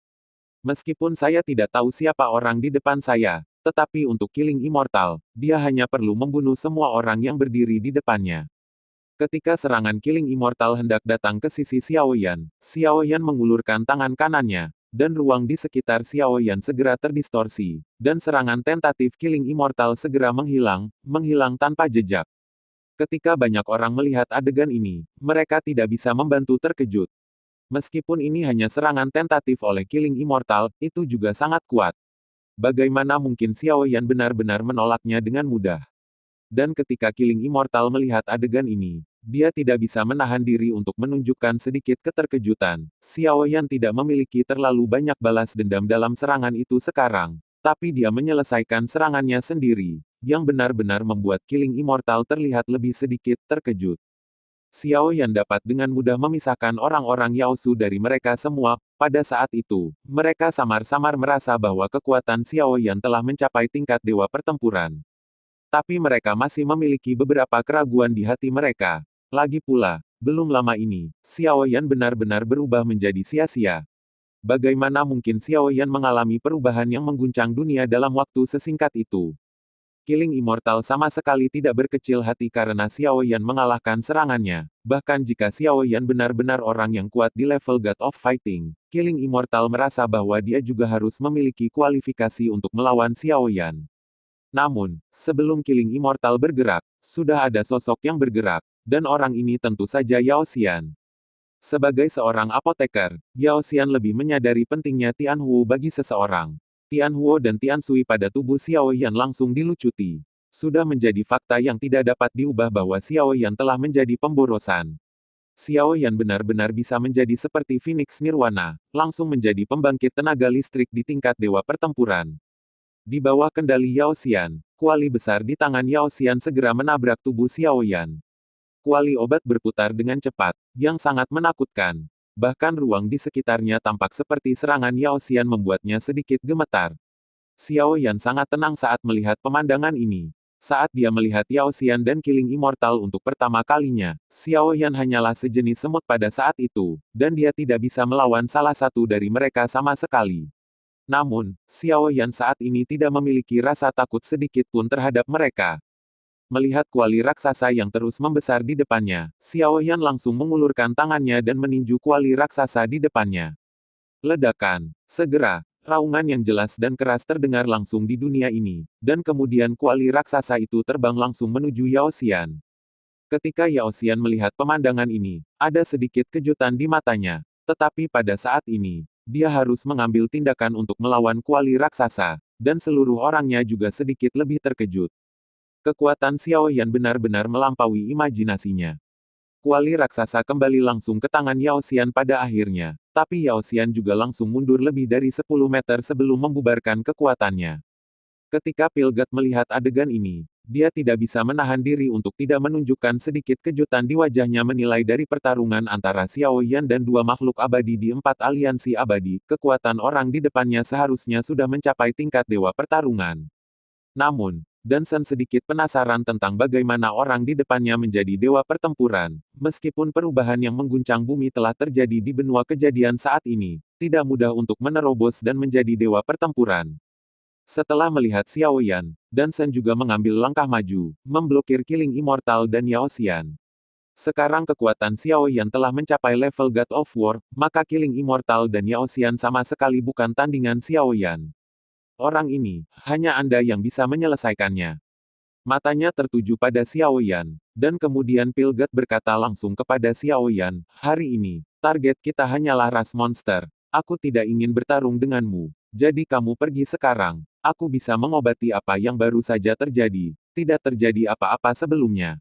Meskipun saya tidak tahu siapa orang di depan saya, tetapi untuk Killing Immortal, dia hanya perlu membunuh semua orang yang berdiri di depannya. Ketika serangan Killing Immortal hendak datang ke sisi Xiao Yan mengulurkan tangan kanannya, dan ruang di sekitar Xiao Yan segera terdistorsi, dan serangan tentatif Killing Immortal segera menghilang tanpa jejak. Ketika banyak orang melihat adegan ini, mereka tidak bisa membantu terkejut. Meskipun ini hanya serangan tentatif oleh Killing Immortal, itu juga sangat kuat. Bagaimana mungkin Xiao Yan benar-benar menolaknya dengan mudah? Dan ketika Killing Immortal melihat adegan ini, dia tidak bisa menahan diri untuk menunjukkan sedikit keterkejutan. Xiao Yan tidak memiliki terlalu banyak balas dendam dalam serangan itu sekarang, tapi dia menyelesaikan serangannya sendiri, yang benar-benar membuat Killing Immortal terlihat lebih sedikit terkejut. Xiao Yan dapat dengan mudah memisahkan orang-orang Yaosu dari mereka semua. Pada saat itu, mereka samar-samar merasa bahwa kekuatan Xiao Yan telah mencapai tingkat dewa pertempuran. Tapi mereka masih memiliki beberapa keraguan di hati mereka. Lagi pula, belum lama ini, Xiao Yan benar-benar berubah menjadi sia-sia. Bagaimana mungkin Xiao Yan mengalami perubahan yang mengguncang dunia dalam waktu sesingkat itu? Killing Immortal sama sekali tidak berkecil hati karena Xiao Yan mengalahkan serangannya. Bahkan jika Xiao Yan benar-benar orang yang kuat di level God of Fighting, Killing Immortal merasa bahwa dia juga harus memiliki kualifikasi untuk melawan Xiao Yan. Namun, sebelum Killing Immortal bergerak, sudah ada sosok yang bergerak, dan orang ini tentu saja Yao Xian. Sebagai seorang apoteker, Yao Xian lebih menyadari pentingnya Tianhuo bagi seseorang. Tianhuo dan Tiansui pada tubuh Xiao Yan langsung dilucuti. Sudah menjadi fakta yang tidak dapat diubah bahwa Xiao Yan telah menjadi pemborosan. Xiao Yan benar-benar bisa menjadi seperti Phoenix Nirwana, langsung menjadi pembangkit tenaga listrik di tingkat dewa pertempuran. Di bawah kendali Yao Xian, kuali besar di tangan Yao Xian segera menabrak tubuh Xiao Yan. Kuali obat berputar dengan cepat, yang sangat menakutkan. Bahkan ruang di sekitarnya tampak seperti serangan Yao Xian membuatnya sedikit gemetar. Xiao Yan sangat tenang saat melihat pemandangan ini. Saat dia melihat Yao Xian dan Killing Immortal untuk pertama kalinya, Xiao Yan hanyalah sejenis semut pada saat itu, dan dia tidak bisa melawan salah satu dari mereka sama sekali. Namun, Xiao Yan saat ini tidak memiliki rasa takut sedikit pun terhadap mereka. Melihat kuali raksasa yang terus membesar di depannya, Xiao Yan langsung mengulurkan tangannya dan meninju kuali raksasa di depannya. Ledakan. Segera, raungan yang jelas dan keras terdengar langsung di dunia ini, dan kemudian kuali raksasa itu terbang langsung menuju Yao Xian. Ketika Yao Xian melihat pemandangan ini, ada sedikit kejutan di matanya. Tetapi pada saat ini, dia harus mengambil tindakan untuk melawan kuali raksasa, dan seluruh orangnya juga sedikit lebih terkejut. Kekuatan Xiao Yan benar-benar melampaui imajinasinya. Kuali raksasa kembali langsung ke tangan Yao Xian pada akhirnya, tapi Yao Xian juga langsung mundur lebih dari 10 meter sebelum membubarkan kekuatannya. Ketika Pilgat melihat adegan ini, dia tidak bisa menahan diri untuk tidak menunjukkan sedikit kejutan di wajahnya menilai dari pertarungan antara Xiao Yan dan dua makhluk abadi di 4 aliansi abadi, kekuatan orang di depannya seharusnya sudah mencapai tingkat dewa pertarungan. Namun, Dansen sedikit penasaran tentang bagaimana orang di depannya menjadi dewa pertempuran. Meskipun perubahan yang mengguncang bumi telah terjadi di benua kejadian saat ini, tidak mudah untuk menerobos dan menjadi dewa pertempuran. Setelah melihat Xiao Yan, Dansen juga mengambil langkah maju, memblokir Killing Immortal dan Yao Xian. Sekarang kekuatan Xiao Yan telah mencapai level God of War, maka Killing Immortal dan Yao Xian sama sekali bukan tandingan Xiao Yan. Orang ini, hanya Anda yang bisa menyelesaikannya. Matanya tertuju pada Xiao Yan, dan kemudian Pilgat berkata langsung kepada Xiao Yan, hari ini, target kita hanyalah ras monster. Aku tidak ingin bertarung denganmu. Jadi kamu pergi sekarang. Aku bisa mengobati apa yang baru saja terjadi. Tidak terjadi apa-apa sebelumnya.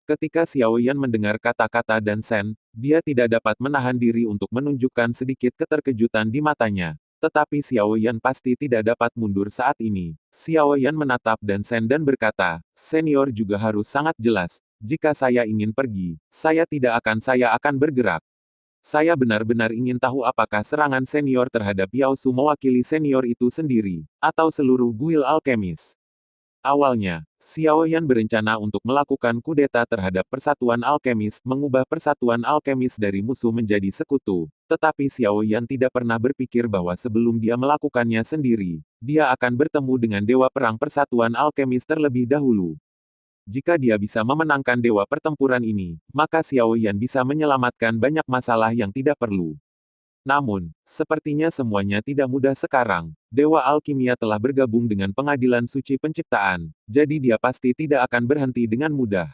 Ketika Xiao Yan mendengar kata-kata Dansen, dia tidak dapat menahan diri untuk menunjukkan sedikit keterkejutan di matanya. Tetapi Xiao Yan pasti tidak dapat mundur saat ini. Xiao Yan menatap Dansen dan berkata, senior juga harus sangat jelas. Jika saya ingin pergi, saya akan bergerak. Saya benar-benar ingin tahu apakah serangan senior terhadap Yao Su mewakili senior itu sendiri, atau seluruh guild alkemis. Awalnya, Xiao Yan berencana untuk melakukan kudeta terhadap Persatuan Alkemis, mengubah Persatuan Alkemis dari musuh menjadi sekutu. Tetapi Xiao Yan tidak pernah berpikir bahwa sebelum dia melakukannya sendiri, dia akan bertemu dengan Dewa Perang Persatuan Alkemis terlebih dahulu. Jika dia bisa memenangkan Dewa Pertempuran ini, maka Xiao Yan bisa menyelamatkan banyak masalah yang tidak perlu. Namun, sepertinya semuanya tidak mudah sekarang. Dewa Alkimia telah bergabung dengan Pengadilan Suci Penciptaan, jadi dia pasti tidak akan berhenti dengan mudah.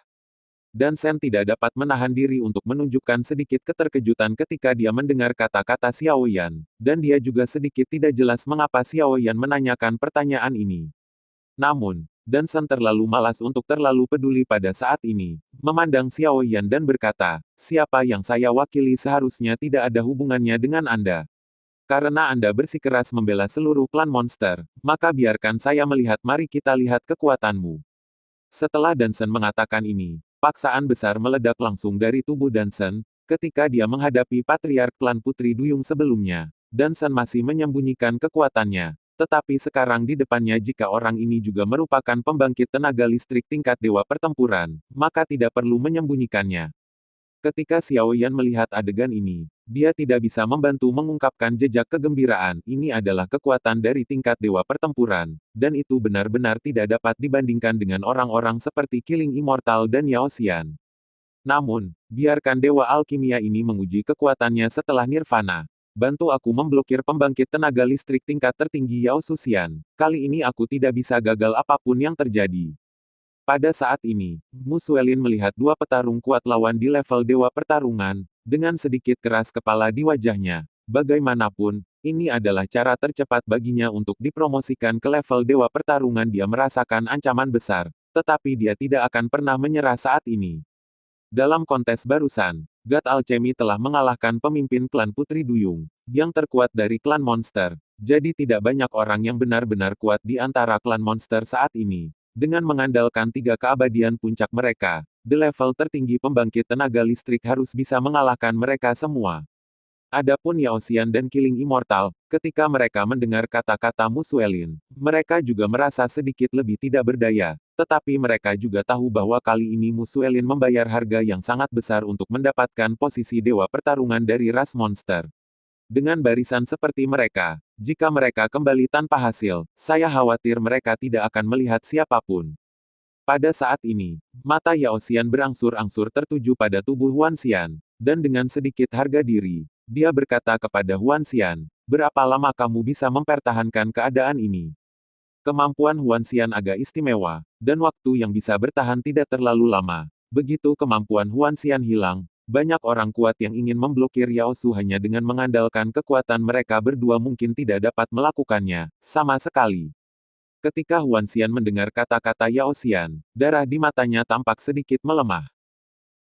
Dansen tidak dapat menahan diri untuk menunjukkan sedikit keterkejutan ketika dia mendengar kata-kata Xiao Yan, dan dia juga sedikit tidak jelas mengapa Xiao Yan menanyakan pertanyaan ini. Namun, Dansen terlalu malas untuk terlalu peduli pada saat ini, memandang Xiao Yan dan berkata, siapa yang saya wakili seharusnya tidak ada hubungannya dengan Anda. Karena Anda bersikeras membela seluruh klan monster, maka biarkan saya melihat, mari kita lihat kekuatanmu. Setelah Dansen mengatakan ini, paksaan besar meledak langsung dari tubuh Dansen, ketika dia menghadapi patriark klan Putri Duyung sebelumnya. Dansen masih menyembunyikan kekuatannya. Tetapi sekarang di depannya jika orang ini juga merupakan pembangkit tenaga listrik tingkat dewa pertempuran, maka tidak perlu menyembunyikannya. Ketika Xiao Yan melihat adegan ini, dia tidak bisa membantu mengungkapkan jejak kegembiraan. Ini adalah kekuatan dari tingkat dewa pertempuran, dan itu benar-benar tidak dapat dibandingkan dengan orang-orang seperti Killing Immortal dan Yao Xian. Namun, biarkan dewa alkimia ini menguji kekuatannya setelah nirvana. Bantu aku memblokir pembangkit tenaga listrik tingkat tertinggi Yao Suxian. Kali ini aku tidak bisa gagal apapun yang terjadi. Pada saat ini, Mu Suelin melihat dua petarung kuat lawan di level dewa pertarungan, dengan sedikit keras kepala di wajahnya. Bagaimanapun, ini adalah cara tercepat baginya untuk dipromosikan ke level dewa pertarungan. Dia merasakan ancaman besar, tetapi dia tidak akan pernah menyerah saat ini. Dalam kontes barusan, God Alchemy telah mengalahkan pemimpin klan Putri Duyung, yang terkuat dari klan monster. Jadi tidak banyak orang yang benar-benar kuat di antara klan monster saat ini. Dengan mengandalkan 3 keabadian puncak mereka, di level tertinggi pembangkit tenaga listrik harus bisa mengalahkan mereka semua. Adapun Yao Xian dan Killing Immortal, ketika mereka mendengar kata-kata Mu Suelin, mereka juga merasa sedikit lebih tidak berdaya, tetapi mereka juga tahu bahwa kali ini Mu Suelin membayar harga yang sangat besar untuk mendapatkan posisi dewa pertarungan dari ras monster. Dengan barisan seperti mereka, jika mereka kembali tanpa hasil, saya khawatir mereka tidak akan melihat siapapun. Pada saat ini, mata Yao Xian berangsur-angsur tertuju pada tubuh Huan Xian, dan dengan sedikit harga diri, dia berkata kepada Huan Xian, berapa lama kamu bisa mempertahankan keadaan ini? Kemampuan Huan Xian agak istimewa, dan waktu yang bisa bertahan tidak terlalu lama. Begitu kemampuan Huan Xian hilang, banyak orang kuat yang ingin memblokir Yao Su hanya dengan mengandalkan kekuatan mereka berdua mungkin tidak dapat melakukannya, sama sekali. Ketika Huan Xian mendengar kata-kata Yao Xian, darah di matanya tampak sedikit melemah.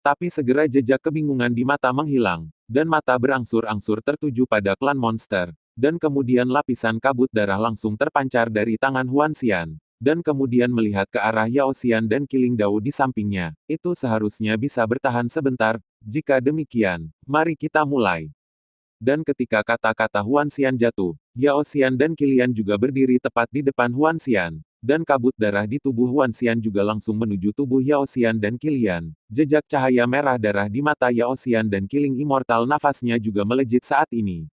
Tapi segera jejak kebingungan di mata menghilang, dan mata berangsur-angsur tertuju pada klan monster, dan kemudian lapisan kabut darah langsung terpancar dari tangan Huan Xian. Dan kemudian melihat ke arah Yao Xian dan Killing Dao di sampingnya, itu seharusnya bisa bertahan sebentar. Jika demikian, mari kita mulai. Dan ketika kata-kata Huan Xian jatuh, Yao Xian dan Kilian juga berdiri tepat di depan Huan Xian, dan kabut darah di tubuh Huan Xian juga langsung menuju tubuh Yao Xian dan Kilian. Jejak cahaya merah darah di mata Yao Xian dan Killing Immortal nafasnya juga melejit saat ini.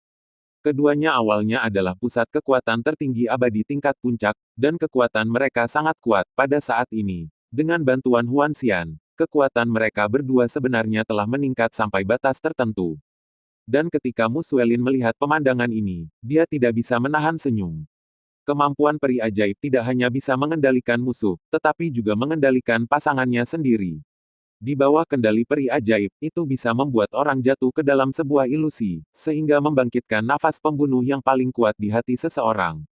Keduanya awalnya adalah pusat kekuatan tertinggi abadi tingkat puncak, dan kekuatan mereka sangat kuat pada saat ini. Dengan bantuan Huan Xian, kekuatan mereka berdua sebenarnya telah meningkat sampai batas tertentu. Dan ketika Mu Suelin melihat pemandangan ini, dia tidak bisa menahan senyum. Kemampuan peri ajaib tidak hanya bisa mengendalikan musuh, tetapi juga mengendalikan pasangannya sendiri. Di bawah kendali peri ajaib, itu bisa membuat orang jatuh ke dalam sebuah ilusi, sehingga membangkitkan nafas pembunuh yang paling kuat di hati seseorang.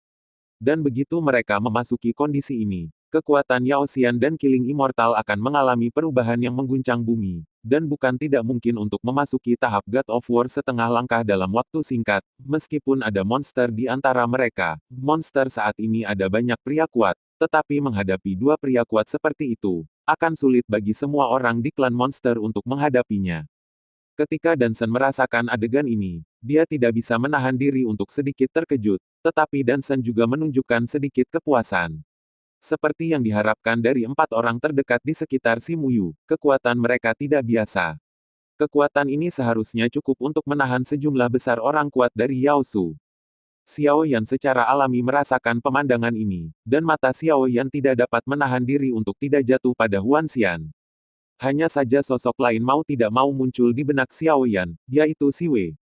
Dan begitu mereka memasuki kondisi ini, kekuatan Yao Xian dan Killing Immortal akan mengalami perubahan yang mengguncang bumi, dan bukan tidak mungkin untuk memasuki tahap God of War setengah langkah dalam waktu singkat, meskipun ada monster di antara mereka. Monster saat ini ada banyak pria kuat, tetapi menghadapi dua pria kuat seperti itu, akan sulit bagi semua orang di klan monster untuk menghadapinya. Ketika Dansen merasakan adegan ini, dia tidak bisa menahan diri untuk sedikit terkejut, tetapi Dansen juga menunjukkan sedikit kepuasan. Seperti yang diharapkan dari 4 orang terdekat di sekitar Si Muyu, kekuatan mereka tidak biasa. Kekuatan ini seharusnya cukup untuk menahan sejumlah besar orang kuat dari Yao Su. Xiao Yan secara alami merasakan pemandangan ini, dan mata Xiao Yan tidak dapat menahan diri untuk tidak jatuh pada Huan Xian. Hanya saja sosok lain mau tidak mau muncul di benak Xiao Yan, yaitu Si Wei.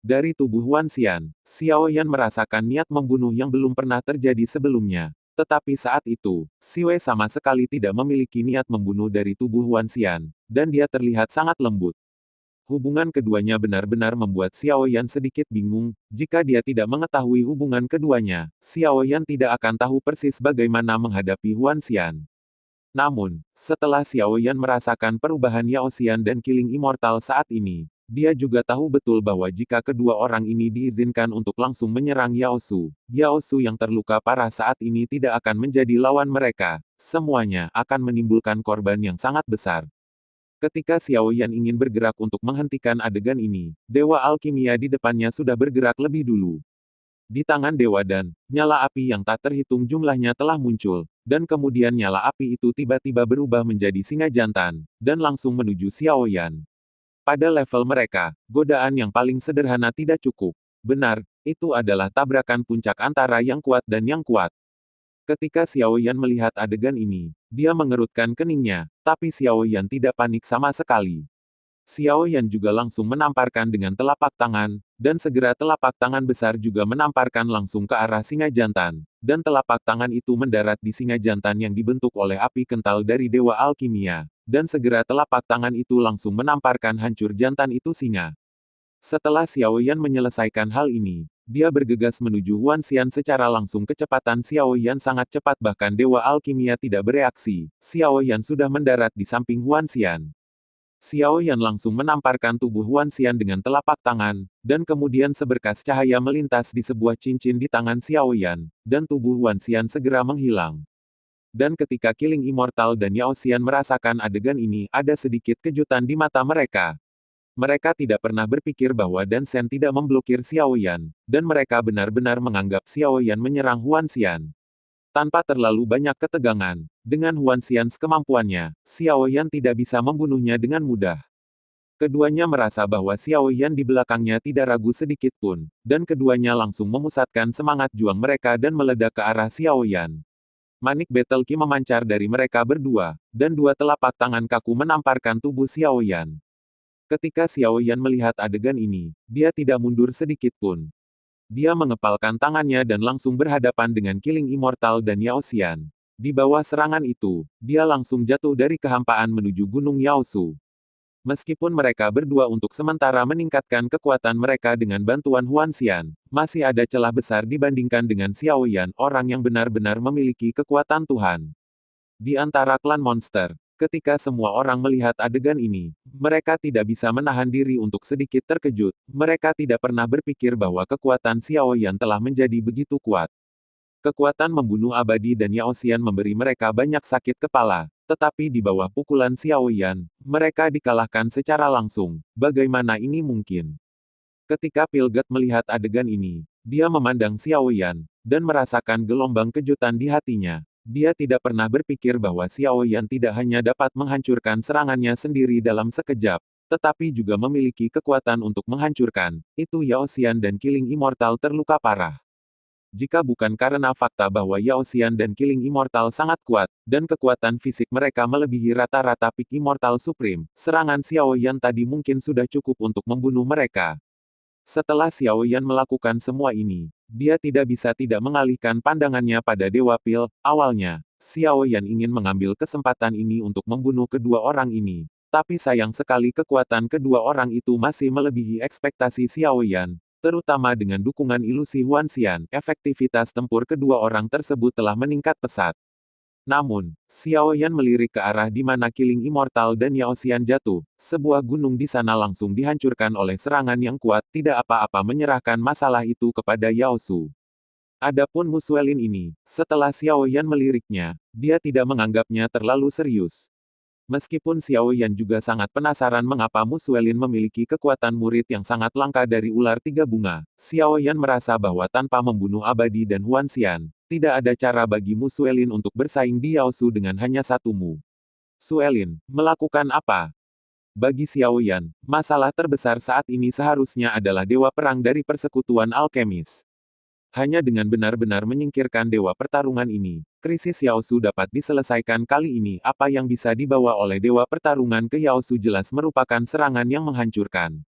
Dari tubuh Huan Xian, Xiao Yan merasakan niat membunuh yang belum pernah terjadi sebelumnya. Tetapi saat itu, Si Wei sama sekali tidak memiliki niat membunuh dari tubuh Huan Xian, dan dia terlihat sangat lembut. Hubungan keduanya benar-benar membuat Xiao Yan sedikit bingung. Jika dia tidak mengetahui hubungan keduanya, Xiao Yan tidak akan tahu persis bagaimana menghadapi Huan Xian. Namun, setelah Xiao Yan merasakan perubahan Yao Xian dan Killing Immortal saat ini, dia juga tahu betul bahwa jika kedua orang ini diizinkan untuk langsung menyerang Yao Su yang terluka parah saat ini tidak akan menjadi lawan mereka. Semuanya akan menimbulkan korban yang sangat besar. Ketika Xiao Yan ingin bergerak untuk menghentikan adegan ini, Dewa Alkimia di depannya sudah bergerak lebih dulu. Di tangan Dewa Dan, nyala api yang tak terhitung jumlahnya telah muncul, dan kemudian nyala api itu tiba-tiba berubah menjadi singa jantan, dan langsung menuju Xiao Yan. Pada level mereka, godaan yang paling sederhana tidak cukup. Benar, itu adalah tabrakan puncak antara yang kuat dan yang kuat. Ketika Xiao Yan melihat adegan ini, dia mengerutkan keningnya, tapi Xiao Yan tidak panik sama sekali. Xiao Yan juga langsung menamparkan dengan telapak tangan, dan segera telapak tangan besar juga menamparkan langsung ke arah singa jantan, dan telapak tangan itu mendarat di singa jantan yang dibentuk oleh api kental dari Dewa Alkimia, dan segera telapak tangan itu langsung menamparkan hancur jantan itu singa. Setelah Xiao Yan menyelesaikan hal ini, dia bergegas menuju Huan Xian secara langsung. Kecepatan Xiao Yan sangat cepat bahkan Dewa Alkimia tidak bereaksi, Xiao Yan sudah mendarat di samping Huan Xian. Xiao Yan langsung menamparkan tubuh Huan Xian dengan telapak tangan, dan kemudian seberkas cahaya melintas di sebuah cincin di tangan Xiao Yan, dan tubuh Huan Xian segera menghilang. Dan ketika Killing Immortal dan Yao Xian merasakan adegan ini, ada sedikit kejutan di mata mereka. Mereka tidak pernah berpikir bahwa Dan Shen tidak memblokir Xiao Yan, dan mereka benar-benar menganggap Xiao Yan menyerang Huan Xian. Tanpa terlalu banyak ketegangan, dengan Huan Xian sekemampuannya, Xiao Yan tidak bisa membunuhnya dengan mudah. Keduanya merasa bahwa Xiao Yan di belakangnya tidak ragu sedikit pun, dan keduanya langsung memusatkan semangat juang mereka dan meledak ke arah Xiao Yan. Manik Battle Ki memancar dari mereka berdua, dan dua telapak tangan kaku menamparkan tubuh Xiao Yan. Ketika Xiao Yan melihat adegan ini, dia tidak mundur sedikit pun. Dia mengepalkan tangannya dan langsung berhadapan dengan Killing Immortal dan Yao Xian. Di bawah serangan itu, dia langsung jatuh dari kehampaan menuju Gunung Yaosu. Meskipun mereka berdua untuk sementara meningkatkan kekuatan mereka dengan bantuan Huan Xian, masih ada celah besar dibandingkan dengan Xiao Yan, orang yang benar-benar memiliki kekuatan Tuhan. Di antara klan monster, ketika semua orang melihat adegan ini, mereka tidak bisa menahan diri untuk sedikit terkejut. Mereka tidak pernah berpikir bahwa kekuatan Xiao Yan telah menjadi begitu kuat. Kekuatan membunuh abadi dan Yao Xian memberi mereka banyak sakit kepala, tetapi di bawah pukulan Xiao Yan, mereka dikalahkan secara langsung. Bagaimana ini mungkin? Ketika Pilget melihat adegan ini, dia memandang Xiao Yan, dan merasakan gelombang kejutan di hatinya. Dia tidak pernah berpikir bahwa Xiao Yan tidak hanya dapat menghancurkan serangannya sendiri dalam sekejap, tetapi juga memiliki kekuatan untuk menghancurkan. Itu Yao Xian dan Killing Immortal terluka parah. Jika bukan karena fakta bahwa Yao Xian dan Killing Immortal sangat kuat, dan kekuatan fisik mereka melebihi rata-rata Peak Immortal Supreme, serangan Xiao Yan tadi mungkin sudah cukup untuk membunuh mereka. Setelah Xiao Yan melakukan semua ini, dia tidak bisa tidak mengalihkan pandangannya pada Dewa Pil. Awalnya, Xiao Yan ingin mengambil kesempatan ini untuk membunuh kedua orang ini. Tapi sayang sekali kekuatan kedua orang itu masih melebihi ekspektasi Xiao Yan, terutama dengan dukungan ilusi Huan Xian. Efektivitas tempur kedua orang tersebut telah meningkat pesat. Namun, Xiao Yan melirik ke arah di mana Killing Immortal dan Yao Xian jatuh. Sebuah gunung di sana langsung dihancurkan oleh serangan yang kuat, tidak apa-apa menyerahkan masalah itu kepada Yao Su. Adapun Musuelin ini, setelah Xiao Yan meliriknya, dia tidak menganggapnya terlalu serius. Meskipun Xiao Yan juga sangat penasaran mengapa Musuelin memiliki kekuatan murid yang sangat langka dari ular tiga bunga, Xiao Yan merasa bahwa tanpa membunuh abadi dan Huan Xian, tidak ada cara bagi Musuelin untuk bersaing di Yaosu dengan hanya satu Mu. Suelin, melakukan apa? Bagi Xiao Yan, masalah terbesar saat ini seharusnya adalah dewa perang dari persekutuan alkemis. Hanya dengan benar-benar menyingkirkan dewa pertarungan ini, krisis Yaosu dapat diselesaikan kali ini. Apa yang bisa dibawa oleh dewa pertarungan ke Yaosu jelas merupakan serangan yang menghancurkan.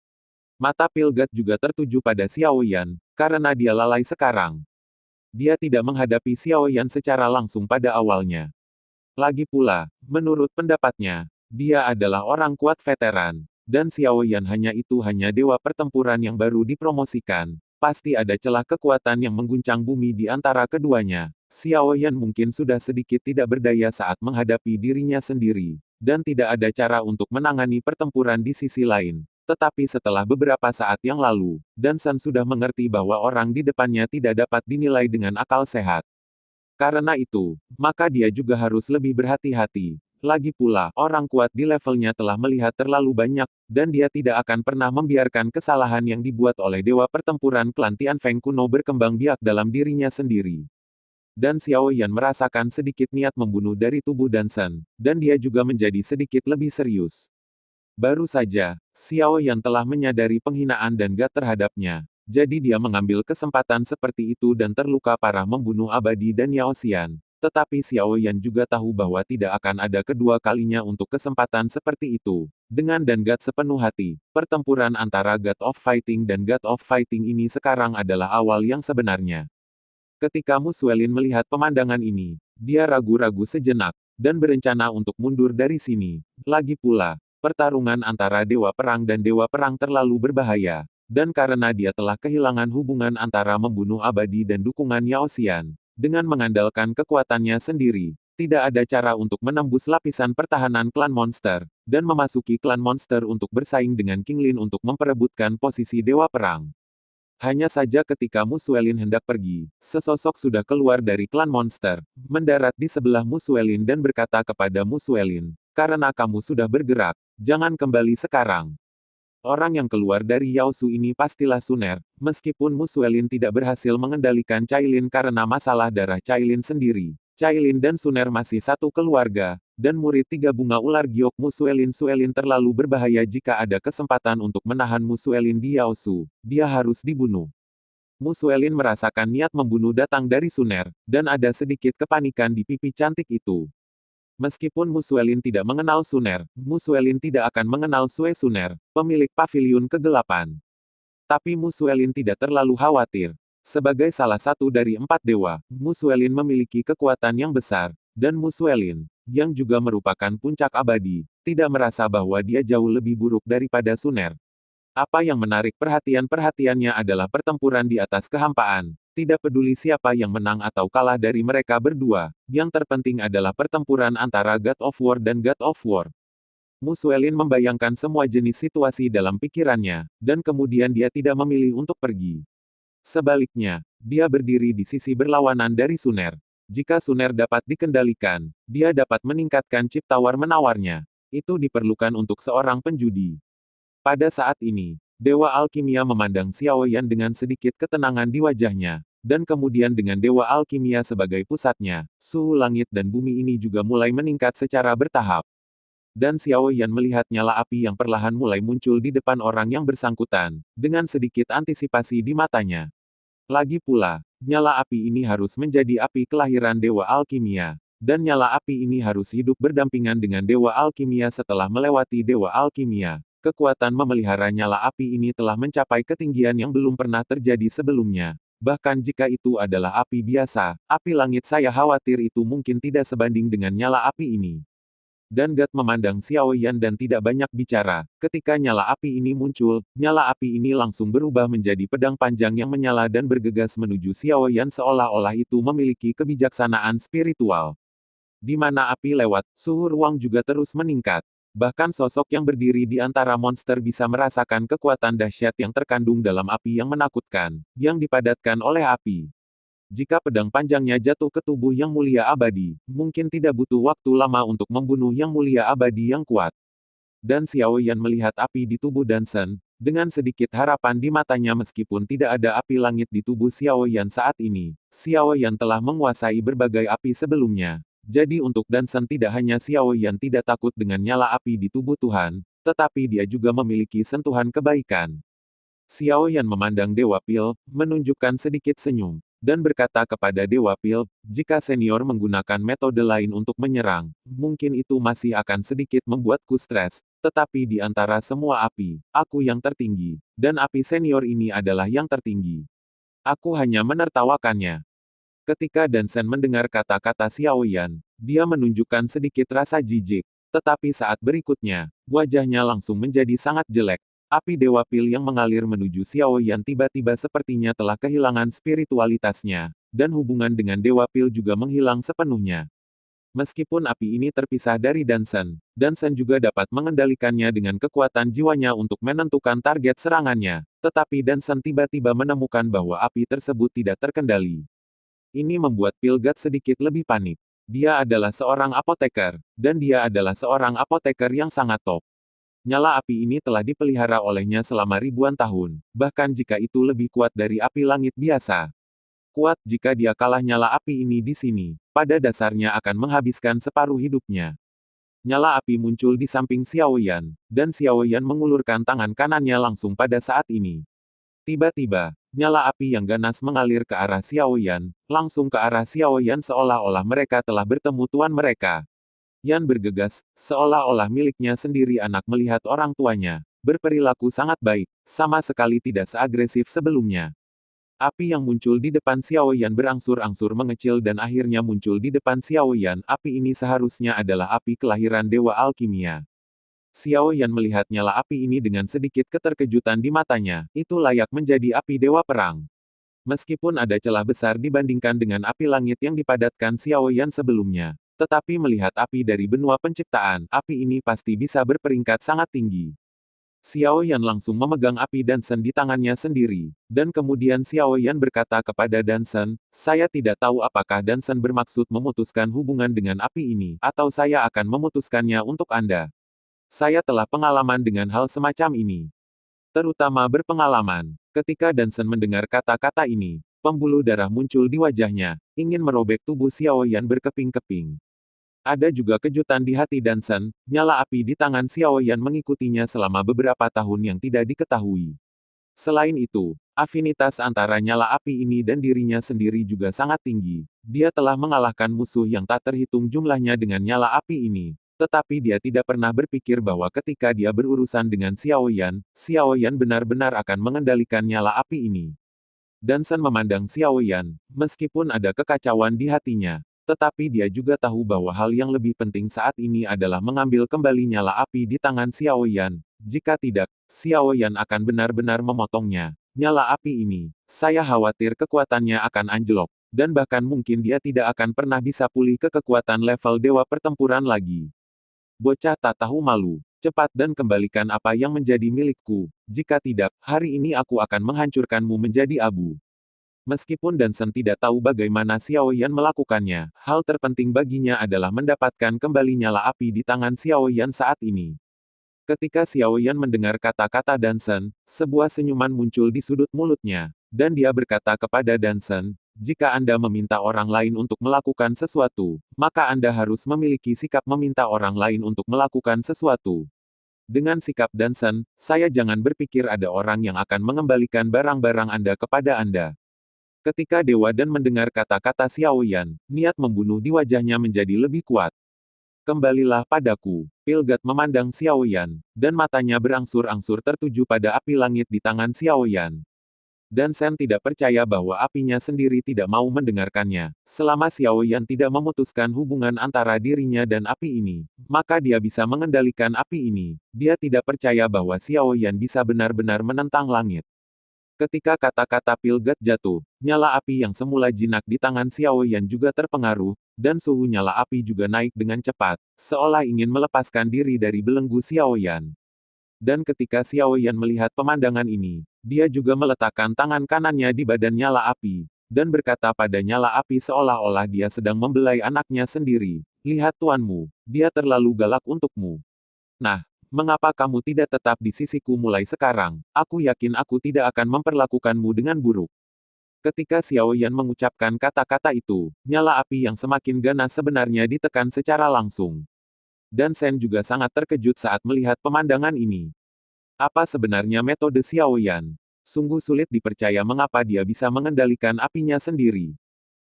Mata Pilgat juga tertuju pada Xiao Yan, karena dia lalai sekarang. Dia tidak menghadapi Xiao Yan secara langsung pada awalnya. Lagi pula, menurut pendapatnya, dia adalah orang kuat veteran, dan Xiao Yan hanya dewa pertempuran yang baru dipromosikan. Pasti ada celah kekuatan yang mengguncang bumi di antara keduanya. Xiao Yan mungkin sudah sedikit tidak berdaya saat menghadapi dirinya sendiri, dan tidak ada cara untuk menangani pertempuran di sisi lain. Tetapi setelah beberapa saat yang lalu, Dan Shen sudah mengerti bahwa orang di depannya tidak dapat dinilai dengan akal sehat. Karena itu, maka dia juga harus lebih berhati-hati. Lagi pula, orang kuat di levelnya telah melihat terlalu banyak, dan dia tidak akan pernah membiarkan kesalahan yang dibuat oleh Dewa Pertempuran Klan Tianfeng kuno berkembang biak dalam dirinya sendiri. Dan Xiao Yan merasakan sedikit niat membunuh dari tubuh Dansen, dan dia juga menjadi sedikit lebih serius. Baru saja, Xiao Yan telah menyadari penghinaan dan gat terhadapnya. Jadi dia mengambil kesempatan seperti itu dan terluka parah membunuh Abadi dan Yao Xian. Tetapi Xiao Yan juga tahu bahwa tidak akan ada kedua kalinya untuk kesempatan seperti itu. Dengan dan gat sepenuh hati, pertempuran antara God of Fighting dan God of Fighting ini sekarang adalah awal yang sebenarnya. Ketika Mu Suelin melihat pemandangan ini, dia ragu-ragu sejenak, dan berencana untuk mundur dari sini. Lagi pula, pertarungan antara Dewa Perang dan Dewa Perang terlalu berbahaya. Dan karena dia telah kehilangan hubungan antara membunuh Abadi dan dukungan Yao Xian, dengan mengandalkan kekuatannya sendiri, tidak ada cara untuk menembus lapisan pertahanan klan monster, dan memasuki klan monster untuk bersaing dengan King Lin untuk memperebutkan posisi Dewa Perang. Hanya saja ketika Mu Suelin hendak pergi, sesosok sudah keluar dari klan monster, mendarat di sebelah Mu Suelin dan berkata kepada Mu Suelin, "Karena kamu sudah bergerak, jangan kembali sekarang." Orang yang keluar dari Yao Su ini pastilah Suner, meskipun Mu Suelin tidak berhasil mengendalikan Cailin karena masalah darah Cailin sendiri. Cailin dan Suner masih satu keluarga, dan murid tiga bunga ular giok Mu Suelin terlalu berbahaya jika ada kesempatan untuk menahan Mu Suelin di Yao Su, dia harus dibunuh. Mu Suelin merasakan niat membunuh datang dari Suner, dan ada sedikit kepanikan di pipi cantik itu. Meskipun Mu Suelin tidak mengenal Suner, Mu Suelin tidak akan mengenal Sue Suner, pemilik paviliun kegelapan. Tapi Mu Suelin tidak terlalu khawatir. Sebagai salah satu dari 4 dewa, Mu Suelin memiliki kekuatan yang besar, dan Mu Suelin, yang juga merupakan puncak abadi, tidak merasa bahwa dia jauh lebih buruk daripada Suner. Apa yang menarik perhatiannya adalah pertempuran di atas kehampaan. Tidak peduli siapa yang menang atau kalah dari mereka berdua, yang terpenting adalah pertempuran antara God of War dan God of War. Mu Suelin membayangkan semua jenis situasi dalam pikirannya, dan kemudian dia tidak memilih untuk pergi. Sebaliknya, dia berdiri di sisi berlawanan dari Suner. Jika Suner dapat dikendalikan, dia dapat meningkatkan chip tawar-menawarnya. Itu diperlukan untuk seorang penjudi. Pada saat ini, Dewa Alkimia memandang Xiao Yan dengan sedikit ketenangan di wajahnya, dan kemudian dengan Dewa Alkimia sebagai pusatnya, suhu langit dan bumi ini juga mulai meningkat secara bertahap. Dan Xiao Yan melihat nyala api yang perlahan mulai muncul di depan orang yang bersangkutan, dengan sedikit antisipasi di matanya. Lagi pula, nyala api ini harus menjadi api kelahiran Dewa Alkimia, dan nyala api ini harus hidup berdampingan dengan Dewa Alkimia setelah melewati Dewa Alkimia. Kekuatan memelihara nyala api ini telah mencapai ketinggian yang belum pernah terjadi sebelumnya. Bahkan jika itu adalah api biasa, api langit saya khawatir itu mungkin tidak sebanding dengan nyala api ini. Dan God memandang Xiao Yan dan tidak banyak bicara. Ketika nyala api ini muncul, nyala api ini langsung berubah menjadi pedang panjang yang menyala dan bergegas menuju Xiao Yan seolah-olah itu memiliki kebijaksanaan spiritual. Di mana api lewat, suhu ruang juga terus meningkat. Bahkan sosok yang berdiri di antara monster bisa merasakan kekuatan dahsyat yang terkandung dalam api yang menakutkan, yang dipadatkan oleh api. Jika pedang panjangnya jatuh ke tubuh yang mulia abadi, mungkin tidak butuh waktu lama untuk membunuh yang mulia abadi yang kuat. Dan Xiao Yan melihat api di tubuh Dansen, dengan sedikit harapan di matanya meskipun tidak ada api langit di tubuh Xiao Yan saat ini. Xiao Yan telah menguasai berbagai api sebelumnya. Jadi untuk Dansen tidak hanya Xiao Yan tidak takut dengan nyala api di tubuh Tuhan, tetapi dia juga memiliki sentuhan kebaikan. Xiao Yan memandang Dewa Pil, menunjukkan sedikit senyum, dan berkata kepada Dewa Pil, jika senior menggunakan metode lain untuk menyerang, mungkin itu masih akan sedikit membuatku stres, tetapi di antara semua api, aku yang tertinggi, dan api senior ini adalah yang tertinggi. Aku hanya menertawakannya. Ketika Dansen mendengar kata-kata Xiao Yan, dia menunjukkan sedikit rasa jijik. Tetapi saat berikutnya, wajahnya langsung menjadi sangat jelek. Api Dewa Pil yang mengalir menuju Xiao Yan tiba-tiba sepertinya telah kehilangan spiritualitasnya, dan hubungan dengan Dewa Pil juga menghilang sepenuhnya. Meskipun api ini terpisah dari Dansen, Dansen juga dapat mengendalikannya dengan kekuatan jiwanya untuk menentukan target serangannya, tetapi Dansen tiba-tiba menemukan bahwa api tersebut tidak terkendali. Ini membuat Pilgat sedikit lebih panik. Dia adalah seorang apoteker, dan dia adalah seorang apoteker yang sangat top. Nyala api ini telah dipelihara olehnya selama ribuan tahun, bahkan jika itu lebih kuat dari api langit biasa. Kuat jika dia kalah nyala api ini di sini, pada dasarnya akan menghabiskan separuh hidupnya. Nyala api muncul di samping Xiao Yan, dan Xiao Yan mengulurkan tangan kanannya langsung pada saat ini. Tiba-tiba, nyala api yang ganas mengalir ke arah Xiao Yan, langsung ke arah Xiao Yan seolah-olah mereka telah bertemu tuan mereka. Yan bergegas, seolah-olah miliknya sendiri anak melihat orang tuanya, berperilaku sangat baik, sama sekali tidak seagresif sebelumnya. Api yang muncul di depan Xiao Yan berangsur-angsur mengecil dan akhirnya muncul di depan Xiao Yan. Api ini seharusnya adalah api kelahiran Dewa Alkimia. Xiao Yan melihat nyala api ini dengan sedikit keterkejutan di matanya, itu layak menjadi api Dewa Perang. Meskipun ada celah besar dibandingkan dengan api langit yang dipadatkan Xiao Yan sebelumnya, tetapi melihat api dari benua penciptaan, api ini pasti bisa berperingkat sangat tinggi. Xiao Yan langsung memegang api Dansen di tangannya sendiri, dan kemudian Xiao Yan berkata kepada Dansen, saya tidak tahu apakah Dansen bermaksud memutuskan hubungan dengan api ini, atau saya akan memutuskannya untuk Anda. Saya telah pengalaman dengan hal semacam ini. Terutama berpengalaman. Ketika Dansen mendengar kata-kata ini, pembuluh darah muncul di wajahnya, ingin merobek tubuh Xiao Yan berkeping-keping. Ada juga kejutan di hati Dansen, nyala api di tangan Xiao Yan mengikutinya selama beberapa tahun yang tidak diketahui. Selain itu, afinitas antara nyala api ini dan dirinya sendiri juga sangat tinggi. Dia telah mengalahkan musuh yang tak terhitung jumlahnya dengan nyala api ini. Tetapi dia tidak pernah berpikir bahwa ketika dia berurusan dengan Xiao Yan benar-benar akan mengendalikan nyala api ini. Dansen memandang Xiao Yan, meskipun ada kekacauan di hatinya. Tetapi dia juga tahu bahwa hal yang lebih penting saat ini adalah mengambil kembali nyala api di tangan Xiao Yan. Jika tidak, Xiao Yan akan benar-benar memotongnya. Nyala api ini, saya khawatir kekuatannya akan anjlok, dan bahkan mungkin dia tidak akan pernah bisa pulih ke kekuatan level dewa pertempuran lagi. Bocah tak tahu malu, cepat dan kembalikan apa yang menjadi milikku. Jika tidak, hari ini aku akan menghancurkanmu menjadi abu. Meskipun Dansen tidak tahu bagaimana Xiao Yan melakukannya, hal terpenting baginya adalah mendapatkan kembali nyala api di tangan Xiao Yan saat ini. Ketika Xiao Yan mendengar kata-kata Dansen, sebuah senyuman muncul di sudut mulutnya, dan dia berkata kepada Dansen, jika Anda meminta orang lain untuk melakukan sesuatu, maka Anda harus memiliki sikap meminta orang lain untuk melakukan sesuatu. Dengan sikap Dansen, saya jangan berpikir ada orang yang akan mengembalikan barang-barang Anda kepada Anda. Ketika Dewa Dan mendengar kata-kata Xiao Yan, niat membunuh di wajahnya menjadi lebih kuat. Kembalilah padaku. Pilgat memandang Xiao Yan, dan matanya berangsur-angsur tertuju pada api langit di tangan Xiao Yan. Dan Sen tidak percaya bahwa apinya sendiri tidak mau mendengarkannya. Selama Xiao Yan tidak memutuskan hubungan antara dirinya dan api ini, maka dia bisa mengendalikan api ini. Dia tidak percaya bahwa Xiao Yan bisa benar-benar menentang langit. Ketika kata-kata Pilgat jatuh, nyala api yang semula jinak di tangan Xiao Yan juga terpengaruh, dan suhu nyala api juga naik dengan cepat, seolah ingin melepaskan diri dari belenggu Xiao Yan. Dan ketika Xiao Yan melihat pemandangan ini, dia juga meletakkan tangan kanannya di badan nyala api, dan berkata pada nyala api seolah-olah dia sedang membelai anaknya sendiri, lihat tuanmu, dia terlalu galak untukmu. Nah, mengapa kamu tidak tetap di sisiku mulai sekarang? Aku yakin aku tidak akan memperlakukanmu dengan buruk. Ketika Xiao Yan mengucapkan kata-kata itu, nyala api yang semakin ganas sebenarnya ditekan secara langsung. Dan Sen juga sangat terkejut saat melihat pemandangan ini. Apa sebenarnya metode Xiao Yan? Sungguh sulit dipercaya mengapa dia bisa mengendalikan apinya sendiri.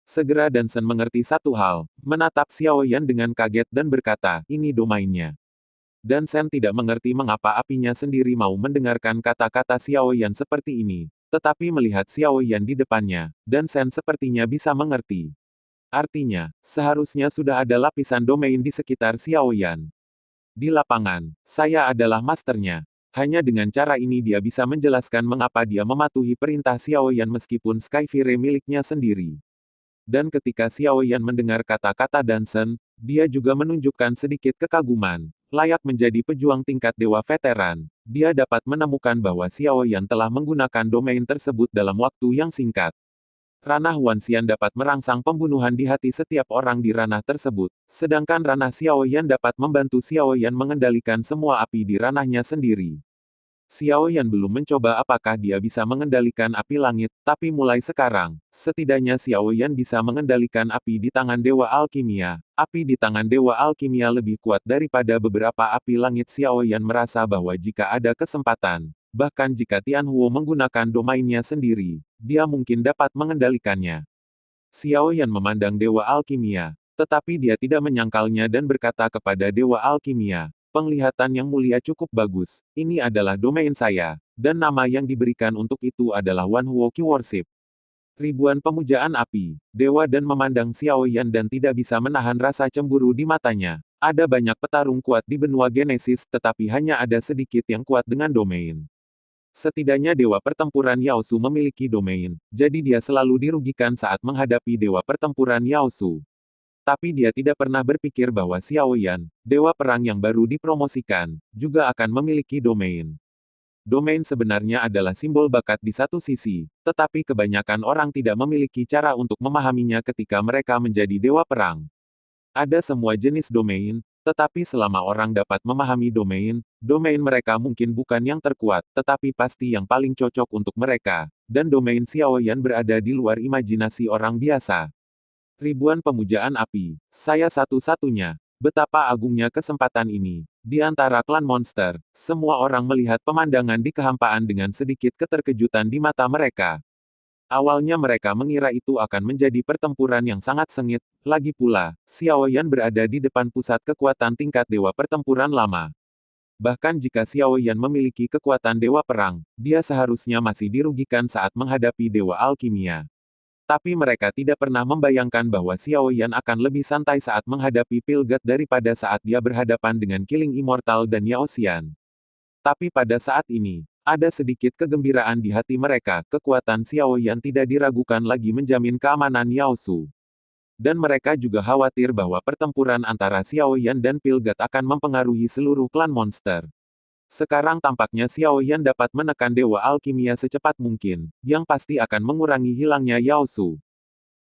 Segera Dansen mengerti satu hal, menatap Xiao Yan dengan kaget dan berkata, ini domainnya. Dan Sen tidak mengerti mengapa apinya sendiri mau mendengarkan kata-kata Xiao Yan seperti ini, tetapi melihat Xiao Yan di depannya, Dan Sen sepertinya bisa mengerti. Artinya, seharusnya sudah ada lapisan domain di sekitar Xiao Yan. Di lapangan, saya adalah masternya. Hanya dengan cara ini dia bisa menjelaskan mengapa dia mematuhi perintah Xiao Yan meskipun Skyfire miliknya sendiri. Dan ketika Xiao Yan mendengar kata-kata Dansen, dia juga menunjukkan sedikit kekaguman. Layak menjadi pejuang tingkat dewa veteran, dia dapat menemukan bahwa Xiao Yan telah menggunakan domain tersebut dalam waktu yang singkat. Ranah Wanxian dapat merangsang pembunuhan di hati setiap orang di ranah tersebut, sedangkan ranah Xiaoyan dapat membantu Xiaoyan mengendalikan semua api di ranahnya sendiri. Xiaoyan belum mencoba apakah dia bisa mengendalikan api langit, tapi mulai sekarang, setidaknya Xiaoyan bisa mengendalikan api di tangan Dewa Alkimia. Api di tangan Dewa Alkimia lebih kuat daripada beberapa api langit. Xiaoyan merasa bahwa jika ada kesempatan, bahkan jika Tianhuo menggunakan domainnya sendiri, dia mungkin dapat mengendalikannya. Xiaoyan memandang Dewa Alkimia, tetapi dia tidak menyangkalnya dan berkata kepada Dewa Alkimia, "Penglihatan yang mulia cukup bagus, ini adalah domain saya, dan nama yang diberikan untuk itu adalah Wanhuo Qi Worship." Ribuan pemujaan api, dewa dan memandang Xiaoyan dan tidak bisa menahan rasa cemburu di matanya. Ada banyak petarung kuat di benua Genesis tetapi hanya ada sedikit yang kuat dengan domain. Setidaknya dewa pertempuran Yaosu memiliki domain, jadi dia selalu dirugikan saat menghadapi dewa pertempuran Yaosu. Tapi dia tidak pernah berpikir bahwa Xiaoyan, dewa perang yang baru dipromosikan, juga akan memiliki domain. Domain sebenarnya adalah simbol bakat di satu sisi, tetapi kebanyakan orang tidak memiliki cara untuk memahaminya ketika mereka menjadi dewa perang. Ada semua jenis domain, tetapi selama orang dapat memahami domain, domain mereka mungkin bukan yang terkuat, tetapi pasti yang paling cocok untuk mereka, dan domain Xiaoyan berada di luar imajinasi orang biasa. Ribuan pemujaan api, saya satu-satunya. Betapa agungnya kesempatan ini. Di antara klan monster, semua orang melihat pemandangan di kehampaan dengan sedikit keterkejutan di mata mereka. Awalnya mereka mengira itu akan menjadi pertempuran yang sangat sengit, lagi pula, Xiaoyan berada di depan pusat kekuatan tingkat dewa pertempuran lama. Bahkan jika Xiaoyan memiliki kekuatan dewa perang, dia seharusnya masih dirugikan saat menghadapi dewa alkimia. Tapi mereka tidak pernah membayangkan bahwa Xiaoyan akan lebih santai saat menghadapi Pilgat daripada saat dia berhadapan dengan Killing Immortal dan Yao Xian. Tapi pada saat ini, ada sedikit kegembiraan di hati mereka. Kekuatan Xiaoyan tidak diragukan lagi menjamin keamanan Yao Su. Dan mereka juga khawatir bahwa pertempuran antara Xiaoyan dan Pilgat akan mempengaruhi seluruh klan monster. Sekarang tampaknya Xiaoyan dapat menekan Dewa Alkimia secepat mungkin, yang pasti akan mengurangi hilangnya Yao Su.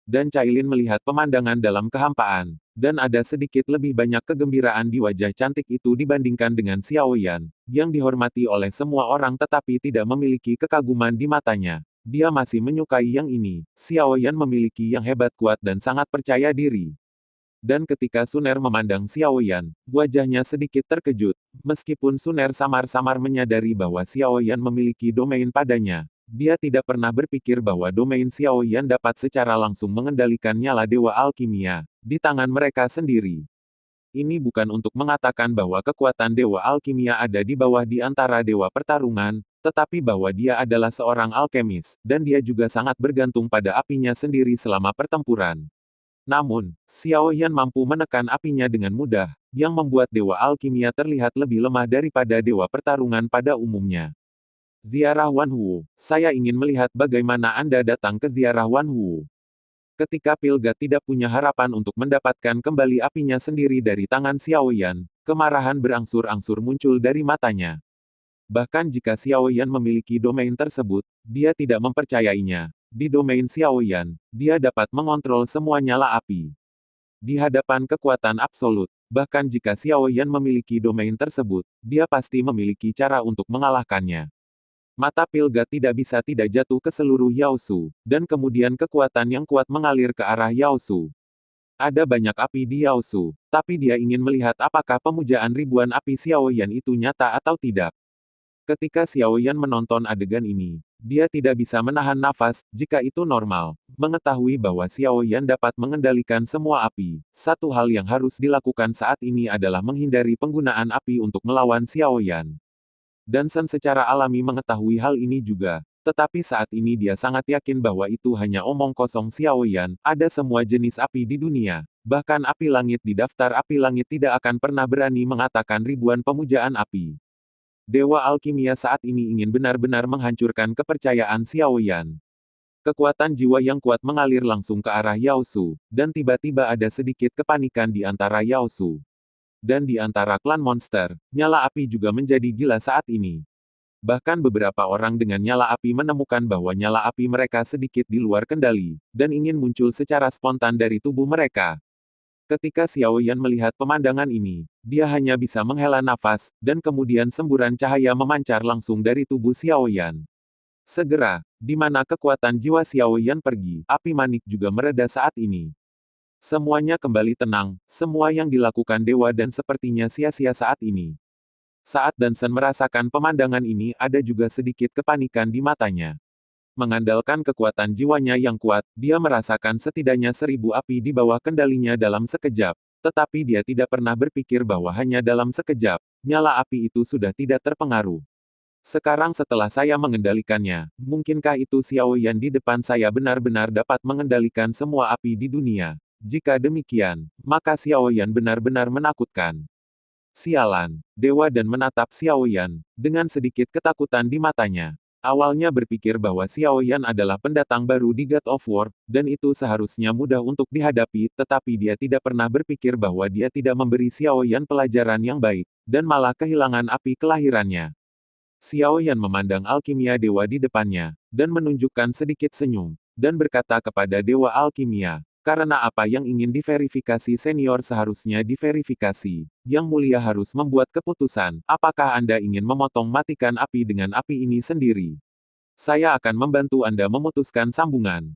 Dan Cailin melihat pemandangan dalam kehampaan, dan ada sedikit lebih banyak kegembiraan di wajah cantik itu dibandingkan dengan Xiaoyan, yang dihormati oleh semua orang tetapi tidak memiliki kekaguman di matanya. Dia masih menyukai yang ini. Xiaoyan memiliki yang hebat kuat dan sangat percaya diri. Dan ketika Suner memandang Xiaoyan, wajahnya sedikit terkejut. Meskipun Suner samar-samar menyadari bahwa Xiaoyan memiliki domain padanya, dia tidak pernah berpikir bahwa domain Xiaoyan dapat secara langsung mengendalikan nyala Dewa Alkimia di tangan mereka sendiri. Ini bukan untuk mengatakan bahwa kekuatan Dewa Alkimia ada di bawah di antara dewa pertarungan, tetapi bahwa dia adalah seorang alkemis, dan dia juga sangat bergantung pada apinya sendiri selama pertempuran. Namun, Xiaoyan mampu menekan apinya dengan mudah, yang membuat Dewa Alkimia terlihat lebih lemah daripada dewa pertarungan pada umumnya. Ziarah Wanhuo, saya ingin melihat bagaimana Anda datang ke ziarah Wanhuo. Ketika Pilgat tidak punya harapan untuk mendapatkan kembali apinya sendiri dari tangan Xiaoyan, kemarahan berangsur-angsur muncul dari matanya. Bahkan jika Xiaoyan memiliki domain tersebut, dia tidak mempercayainya. Di domain Xiaoyan, dia dapat mengontrol semua nyala api. Di hadapan kekuatan absolut, bahkan jika Xiaoyan memiliki domain tersebut, dia pasti memiliki cara untuk mengalahkannya. Mata Pilgat tidak bisa tidak jatuh ke seluruh Yao Su, dan kemudian kekuatan yang kuat mengalir ke arah Yao Su. Ada banyak api di Yao Su, tapi dia ingin melihat apakah pemujaan ribuan api Xiaoyan itu nyata atau tidak. Ketika Xiaoyan menonton adegan ini, dia tidak bisa menahan nafas, jika itu normal. Mengetahui bahwa Xiaoyan dapat mengendalikan semua api, satu hal yang harus dilakukan saat ini adalah menghindari penggunaan api untuk melawan Xiaoyan. Dan Shen secara alami mengetahui hal ini juga, tetapi saat ini dia sangat yakin bahwa itu hanya omong kosong Xiaoyan. Ada semua jenis api di dunia, bahkan api langit di daftar api langit tidak akan pernah berani mengatakan ribuan pemujaan api. Dewa Alkimia saat ini ingin benar-benar menghancurkan kepercayaan Xiaoyan. Kekuatan jiwa yang kuat mengalir langsung ke arah Yao Su, dan tiba-tiba ada sedikit kepanikan di antara Yao Su. Dan di antara klan monster, nyala api juga menjadi gila saat ini. Bahkan beberapa orang dengan nyala api menemukan bahwa nyala api mereka sedikit di luar kendali, dan ingin muncul secara spontan dari tubuh mereka. Ketika Xiao Yan melihat pemandangan ini, dia hanya bisa menghela nafas, dan kemudian semburan cahaya memancar langsung dari tubuh Xiao Yan. Segera, di mana kekuatan jiwa Xiao Yan pergi, api manik juga mereda saat ini. Semuanya kembali tenang, semua yang dilakukan dewa dan sepertinya sia-sia saat ini. Saat Dansen merasakan pemandangan ini, ada juga sedikit kepanikan di matanya. Mengandalkan kekuatan jiwanya yang kuat, dia merasakan setidaknya 1000 api di bawah kendalinya dalam sekejap. Tetapi dia tidak pernah berpikir bahwa hanya dalam sekejap, nyala api itu sudah tidak terpengaruh. Sekarang setelah saya mengendalikannya, mungkinkah itu Xiao Yan di depan saya benar-benar dapat mengendalikan semua api di dunia? Jika demikian, maka Xiao Yan benar-benar menakutkan. Sialan, dewa dan menatap Xiao Yan, dengan sedikit ketakutan di matanya. Awalnya berpikir bahwa Xiao Yan adalah pendatang baru di God of War, dan itu seharusnya mudah untuk dihadapi, tetapi dia tidak pernah berpikir bahwa dia tidak memberi Xiao Yan pelajaran yang baik, dan malah kehilangan api kelahirannya. Xiao Yan memandang alkimia dewa di depannya, dan menunjukkan sedikit senyum, dan berkata kepada dewa alkimia, karena apa yang ingin diverifikasi senior seharusnya diverifikasi. Yang mulia harus membuat keputusan, apakah Anda ingin memotong matikan api dengan api ini sendiri? Saya akan membantu Anda memutuskan sambungan.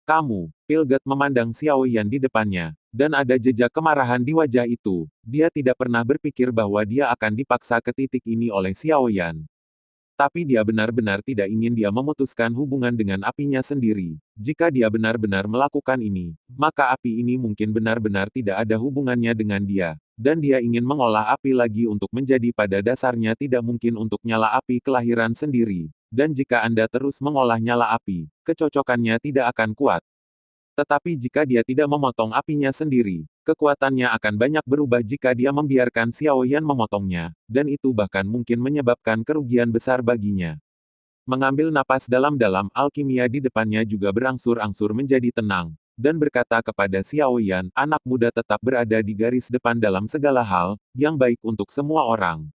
Kamu, Pilget memandang Xiao Yan di depannya, dan ada jejak kemarahan di wajah itu. Dia tidak pernah berpikir bahwa dia akan dipaksa ke titik ini oleh Xiao Yan. Tapi dia benar-benar tidak ingin dia memutuskan hubungan dengan apinya sendiri. Jika dia benar-benar melakukan ini, maka api ini mungkin benar-benar tidak ada hubungannya dengan dia. Dan dia ingin mengolah api lagi untuk menjadi pada dasarnya tidak mungkin untuk nyala api kelahiran sendiri. Dan jika Anda terus mengolah nyala api, kecocokannya tidak akan kuat. Tetapi jika dia tidak memotong apinya sendiri, kekuatannya akan banyak berubah jika dia membiarkan Xiao Yan memotongnya, dan itu bahkan mungkin menyebabkan kerugian besar baginya. Mengambil napas dalam-dalam, alkimia di depannya juga berangsur-angsur menjadi tenang, dan berkata kepada Xiao Yan, anak muda tetap berada di garis depan dalam segala hal, yang baik untuk semua orang.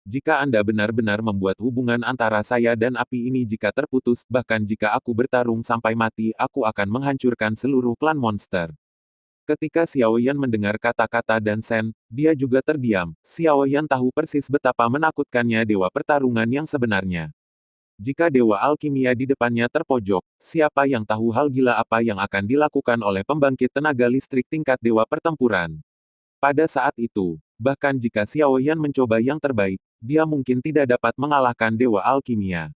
Jika Anda benar-benar membuat hubungan antara saya dan api ini jika terputus, bahkan jika aku bertarung sampai mati, aku akan menghancurkan seluruh klan monster. Ketika Xiao Yan mendengar kata-kata Dansen, dia juga terdiam. Xiao Yan tahu persis betapa menakutkannya dewa pertarungan yang sebenarnya. Jika dewa alkimia di depannya terpojok, siapa yang tahu hal gila apa yang akan dilakukan oleh pembangkit tenaga listrik tingkat dewa pertempuran. Pada saat itu, bahkan jika Xiao Yan mencoba yang terbaik, dia mungkin tidak dapat mengalahkan dewa alkimia.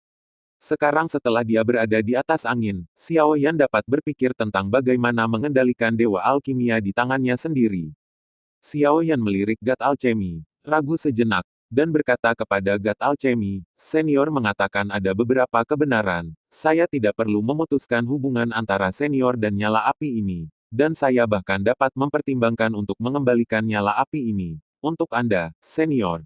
Sekarang setelah dia berada di atas angin, Xiao Yan dapat berpikir tentang bagaimana mengendalikan dewa alkimia di tangannya sendiri. Xiao Yan melirik God Alchemy, ragu sejenak, dan berkata kepada God Alchemy, senior mengatakan ada beberapa kebenaran, saya tidak perlu memutuskan hubungan antara senior dan nyala api ini. Dan saya bahkan dapat mempertimbangkan untuk mengembalikan nyala api ini. Untuk Anda, senior.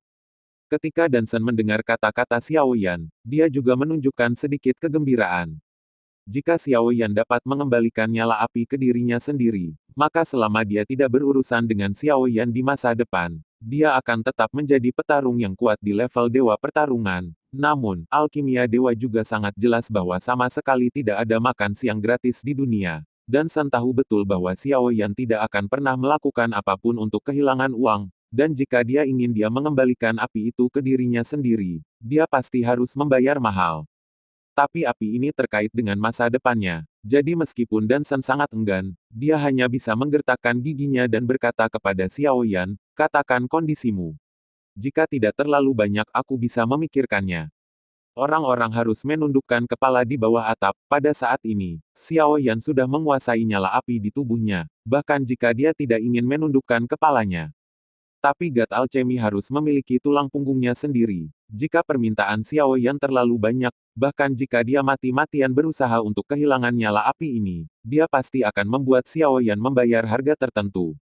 Ketika Dansen mendengar kata-kata Xiao Yan, dia juga menunjukkan sedikit kegembiraan. Jika Xiao Yan dapat mengembalikan nyala api ke dirinya sendiri, maka selama dia tidak berurusan dengan Xiao Yan di masa depan, dia akan tetap menjadi petarung yang kuat di level dewa pertarungan. Namun, alkimia dewa juga sangat jelas bahwa sama sekali tidak ada makan siang gratis di dunia. Dan San tahu betul bahwa Xiao Yan tidak akan pernah melakukan apapun untuk kehilangan uang, dan jika dia ingin dia mengembalikan api itu ke dirinya sendiri, dia pasti harus membayar mahal. Tapi api ini terkait dengan masa depannya, jadi meskipun Dansen sangat enggan, dia hanya bisa menggertakkan giginya dan berkata kepada Xiao Yan, katakan kondisimu. Jika tidak terlalu banyak aku bisa memikirkannya. Orang-orang harus menundukkan kepala di bawah atap. Pada saat ini, Xiao Yan sudah menguasai nyala api di tubuhnya, bahkan jika dia tidak ingin menundukkan kepalanya. Tapi God Alchemy harus memiliki tulang punggungnya sendiri. Jika permintaan Xiao Yan terlalu banyak, bahkan jika dia mati-matian berusaha untuk kehilangan nyala api ini, dia pasti akan membuat Xiao Yan membayar harga tertentu.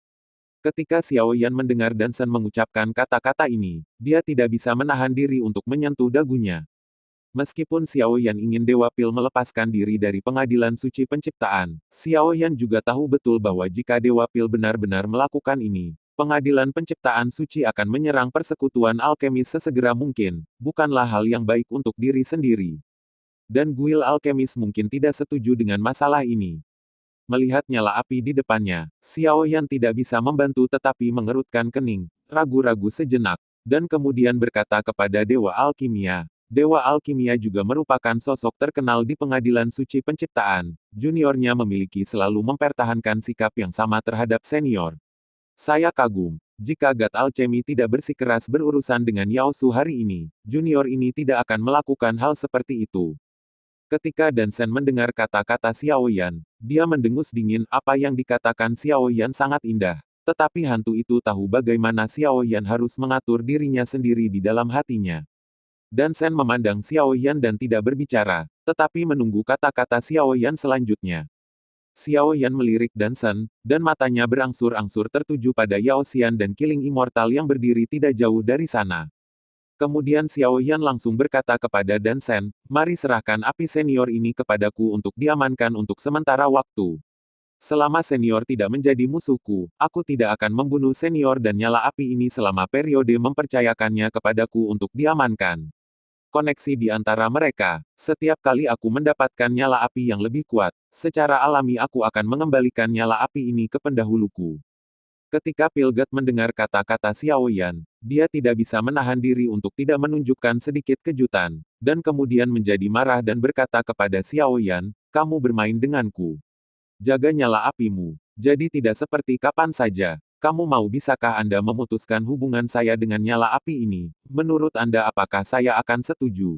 Ketika Xiao Yan mendengar Dansen mengucapkan kata-kata ini, dia tidak bisa menahan diri untuk menyentuh dagunya. Meskipun Xiao Yan ingin Dewa Pil melepaskan diri dari pengadilan suci penciptaan, Xiao Yan juga tahu betul bahwa jika Dewa Pil benar-benar melakukan ini, Pengadilan Penciptaan Suci akan menyerang persekutuan alkemis sesegera mungkin, bukanlah hal yang baik untuk diri sendiri. Dan guild alkemis mungkin tidak setuju dengan masalah ini. Melihat nyala api di depannya, Xiao Yan tidak bisa membantu tetapi mengerutkan kening, ragu-ragu sejenak, dan kemudian berkata kepada Dewa Alkimia. Dewa Alkimia juga merupakan sosok terkenal di Pengadilan Suci Penciptaan. Juniornya memiliki selalu mempertahankan sikap yang sama terhadap senior. Saya kagum. Jika God Alchemy tidak bersikeras berurusan dengan Yao Su hari ini, junior ini tidak akan melakukan hal seperti itu. Ketika Dansen mendengar kata-kata Xiao Yan, dia mendengus dingin. Apa yang dikatakan Xiao Yan sangat indah. Tetapi hantu itu tahu bagaimana Xiao Yan harus mengatur dirinya sendiri di dalam hatinya. Dansen memandang Xiao Yan dan tidak berbicara, tetapi menunggu kata-kata Xiao Yan selanjutnya. Xiao Yan melirik Dansen, dan matanya berangsur-angsur tertuju pada Yao Xian dan Killing Immortal yang berdiri tidak jauh dari sana. Kemudian Xiao Yan langsung berkata kepada Dansen, mari serahkan api senior ini kepadaku untuk diamankan untuk sementara waktu. Selama senior tidak menjadi musuhku, aku tidak akan membunuh senior dan nyala api ini selama periode mempercayakannya kepadaku untuk diamankan. Koneksi di antara mereka. Setiap kali aku mendapatkan nyala api yang lebih kuat, secara alami aku akan mengembalikan nyala api ini ke pendahuluku. Ketika Pilgat mendengar kata-kata Xiao Yan, dia tidak bisa menahan diri untuk tidak menunjukkan sedikit kejutan, dan kemudian menjadi marah dan berkata kepada Xiao Yan, kamu bermain denganku. Jaga nyala apimu. Jadi tidak seperti kapan saja. Kamu mau bisakah Anda memutuskan hubungan saya dengan nyala api ini? Menurut Anda apakah saya akan setuju?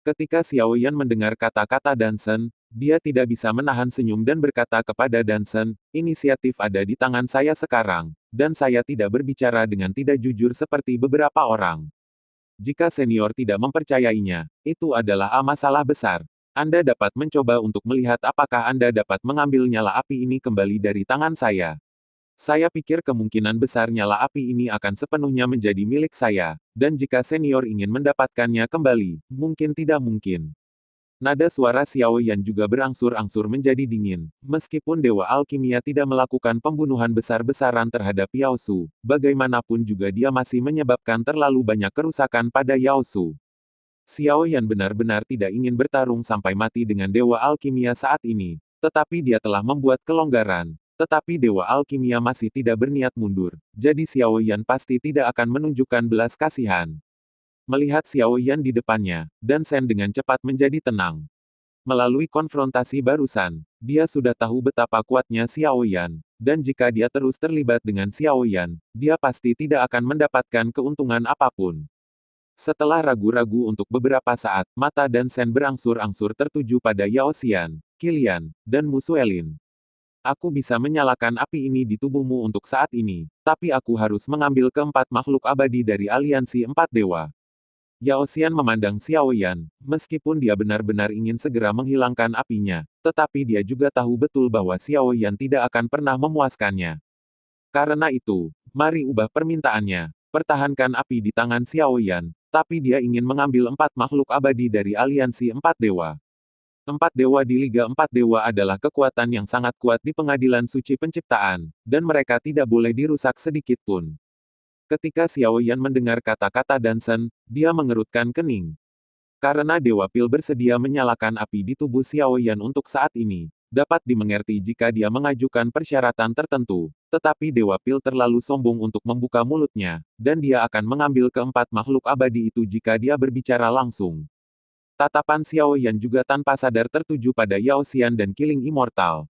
Ketika Xiao Yan mendengar kata-kata Dansen, dia tidak bisa menahan senyum dan berkata kepada Dansen, inisiatif ada di tangan saya sekarang, dan saya tidak berbicara dengan tidak jujur seperti beberapa orang. Jika senior tidak mempercayainya, itu adalah masalah besar. Anda dapat mencoba untuk melihat apakah Anda dapat mengambil nyala api ini kembali dari tangan saya. Saya pikir kemungkinan besar nyala api ini akan sepenuhnya menjadi milik saya, dan jika senior ingin mendapatkannya kembali, mungkin tidak mungkin. Nada suara Xiao Yan juga berangsur-angsur menjadi dingin. Meskipun Dewa Alkimia tidak melakukan pembunuhan besar-besaran terhadap Yao Su, bagaimanapun juga dia masih menyebabkan terlalu banyak kerusakan pada Yao Su. Xiao Yan benar-benar tidak ingin bertarung sampai mati dengan Dewa Alkimia saat ini, tetapi dia telah membuat kelonggaran. Tetapi Dewa Alkimia masih tidak berniat mundur, jadi Xiao Yan pasti tidak akan menunjukkan belas kasihan. Melihat Xiao Yan di depannya, Dansen dengan cepat menjadi tenang. Melalui konfrontasi barusan, dia sudah tahu betapa kuatnya Xiao Yan, dan jika dia terus terlibat dengan Xiao Yan, dia pasti tidak akan mendapatkan keuntungan apapun. Setelah ragu-ragu untuk beberapa saat, mata Dansen berangsur-angsur tertuju pada Yao Xian, Qilian, dan Musuelin. Aku bisa menyalakan api ini di tubuhmu untuk saat ini, tapi aku harus mengambil keempat makhluk abadi dari aliansi empat dewa. Yao Xian memandang Xiao Yan, meskipun dia benar-benar ingin segera menghilangkan apinya, tetapi dia juga tahu betul bahwa Xiao Yan tidak akan pernah memuaskannya. Karena itu, mari ubah permintaannya, pertahankan api di tangan Xiao Yan, tapi dia ingin mengambil empat makhluk abadi dari aliansi empat dewa. Empat dewa di Liga Empat Dewa adalah kekuatan yang sangat kuat di Pengadilan Suci Penciptaan, dan mereka tidak boleh dirusak sedikit pun. Ketika Xiao Yan mendengar kata-kata Dansen, dia mengerutkan kening. Karena Dewa Pil bersedia menyalakan api di tubuh Xiao Yan untuk saat ini, dapat dimengerti jika dia mengajukan persyaratan tertentu, tetapi Dewa Pil terlalu sombong untuk membuka mulutnya, dan dia akan mengambil keempat makhluk abadi itu jika dia berbicara langsung. Tatapan Xiao Yan juga tanpa sadar tertuju pada Yao Xian dan Killing Immortal.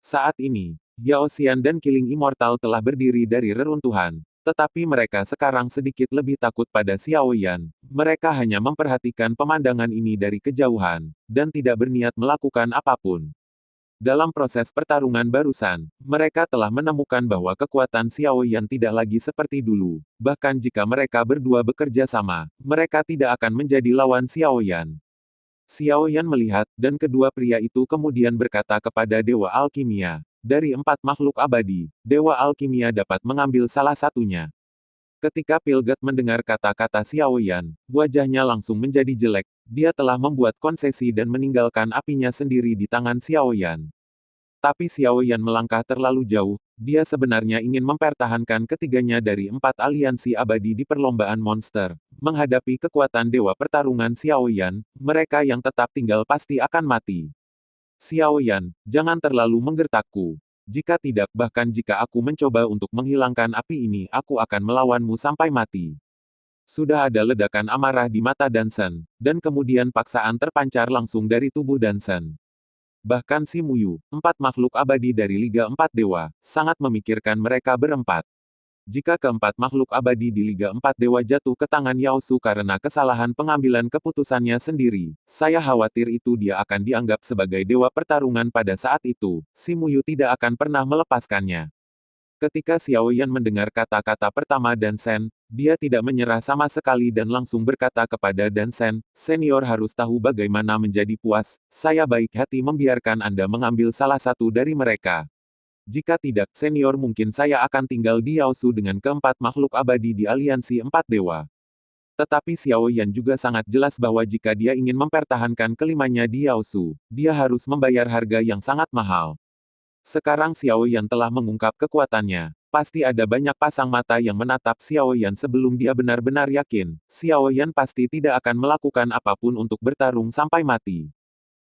Saat ini, Yao Xian dan Killing Immortal telah berdiri dari reruntuhan, tetapi mereka sekarang sedikit lebih takut pada Xiao Yan. Mereka hanya memperhatikan pemandangan ini dari kejauhan, dan tidak berniat melakukan apapun. Dalam proses pertarungan barusan, mereka telah menemukan bahwa kekuatan Xiao Yan tidak lagi seperti dulu. Bahkan jika mereka berdua bekerja sama, mereka tidak akan menjadi lawan Xiao Yan. Xiao Yan melihat, dan kedua pria itu kemudian berkata kepada Dewa Alkimia, dari empat makhluk abadi, Dewa Alkimia dapat mengambil salah satunya. Ketika Pilgat mendengar kata-kata Xiao Yan, wajahnya langsung menjadi jelek. Dia telah membuat konsesi dan meninggalkan apinya sendiri di tangan Xiao Yan. Tapi Xiao Yan melangkah terlalu jauh, dia sebenarnya ingin mempertahankan ketiganya dari 4 aliansi abadi di perlombaan monster. Menghadapi kekuatan dewa pertarungan Xiao Yan, mereka yang tetap tinggal pasti akan mati. Xiao Yan, jangan terlalu menggertakku. Jika tidak, bahkan jika aku mencoba untuk menghilangkan api ini, aku akan melawanmu sampai mati. Sudah ada ledakan amarah di mata Dansen, dan kemudian paksaan terpancar langsung dari tubuh Dansen. Bahkan si Muyu, 4 makhluk abadi dari Liga 4 Dewa, sangat memikirkan mereka berempat. Jika keempat makhluk abadi di Liga 4 Dewa jatuh ke tangan Yao Su karena kesalahan pengambilan keputusannya sendiri, saya khawatir itu dia akan dianggap sebagai dewa pertarungan pada saat itu. Si Muyu tidak akan pernah melepaskannya. Ketika Xiao Yan mendengar kata-kata pertama Dansen, dia tidak menyerah sama sekali dan langsung berkata kepada Dansen, "Senior harus tahu bagaimana menjadi puas, saya baik hati membiarkan Anda mengambil salah satu dari mereka. Jika tidak, senior mungkin saya akan tinggal di Yaosu dengan keempat makhluk abadi di aliansi 4 dewa." Tetapi Xiao Yan juga sangat jelas bahwa jika dia ingin mempertahankan kelimanya di Yaosu, dia harus membayar harga yang sangat mahal. Sekarang Xiao Yan telah mengungkap kekuatannya. Pasti ada banyak pasang mata yang menatap Xiao Yan sebelum dia benar-benar yakin. Xiao Yan pasti tidak akan melakukan apapun untuk bertarung sampai mati.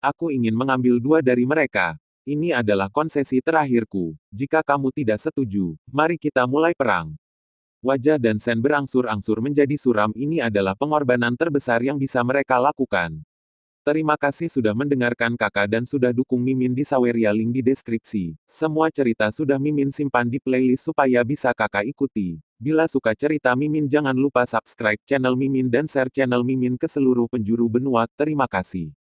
Aku ingin mengambil 2 dari mereka. Ini adalah konsesi terakhirku. Jika kamu tidak setuju, mari kita mulai perang. Wajah Dansen berangsur-angsur menjadi suram. Ini adalah pengorbanan terbesar yang bisa mereka lakukan. Terima kasih sudah mendengarkan kakak dan sudah dukung Mimin di Saweria, link di deskripsi. Semua cerita sudah Mimin simpan di playlist supaya bisa kakak ikuti. Bila suka cerita Mimin jangan lupa subscribe channel Mimin dan share channel Mimin ke seluruh penjuru benua. Terima kasih.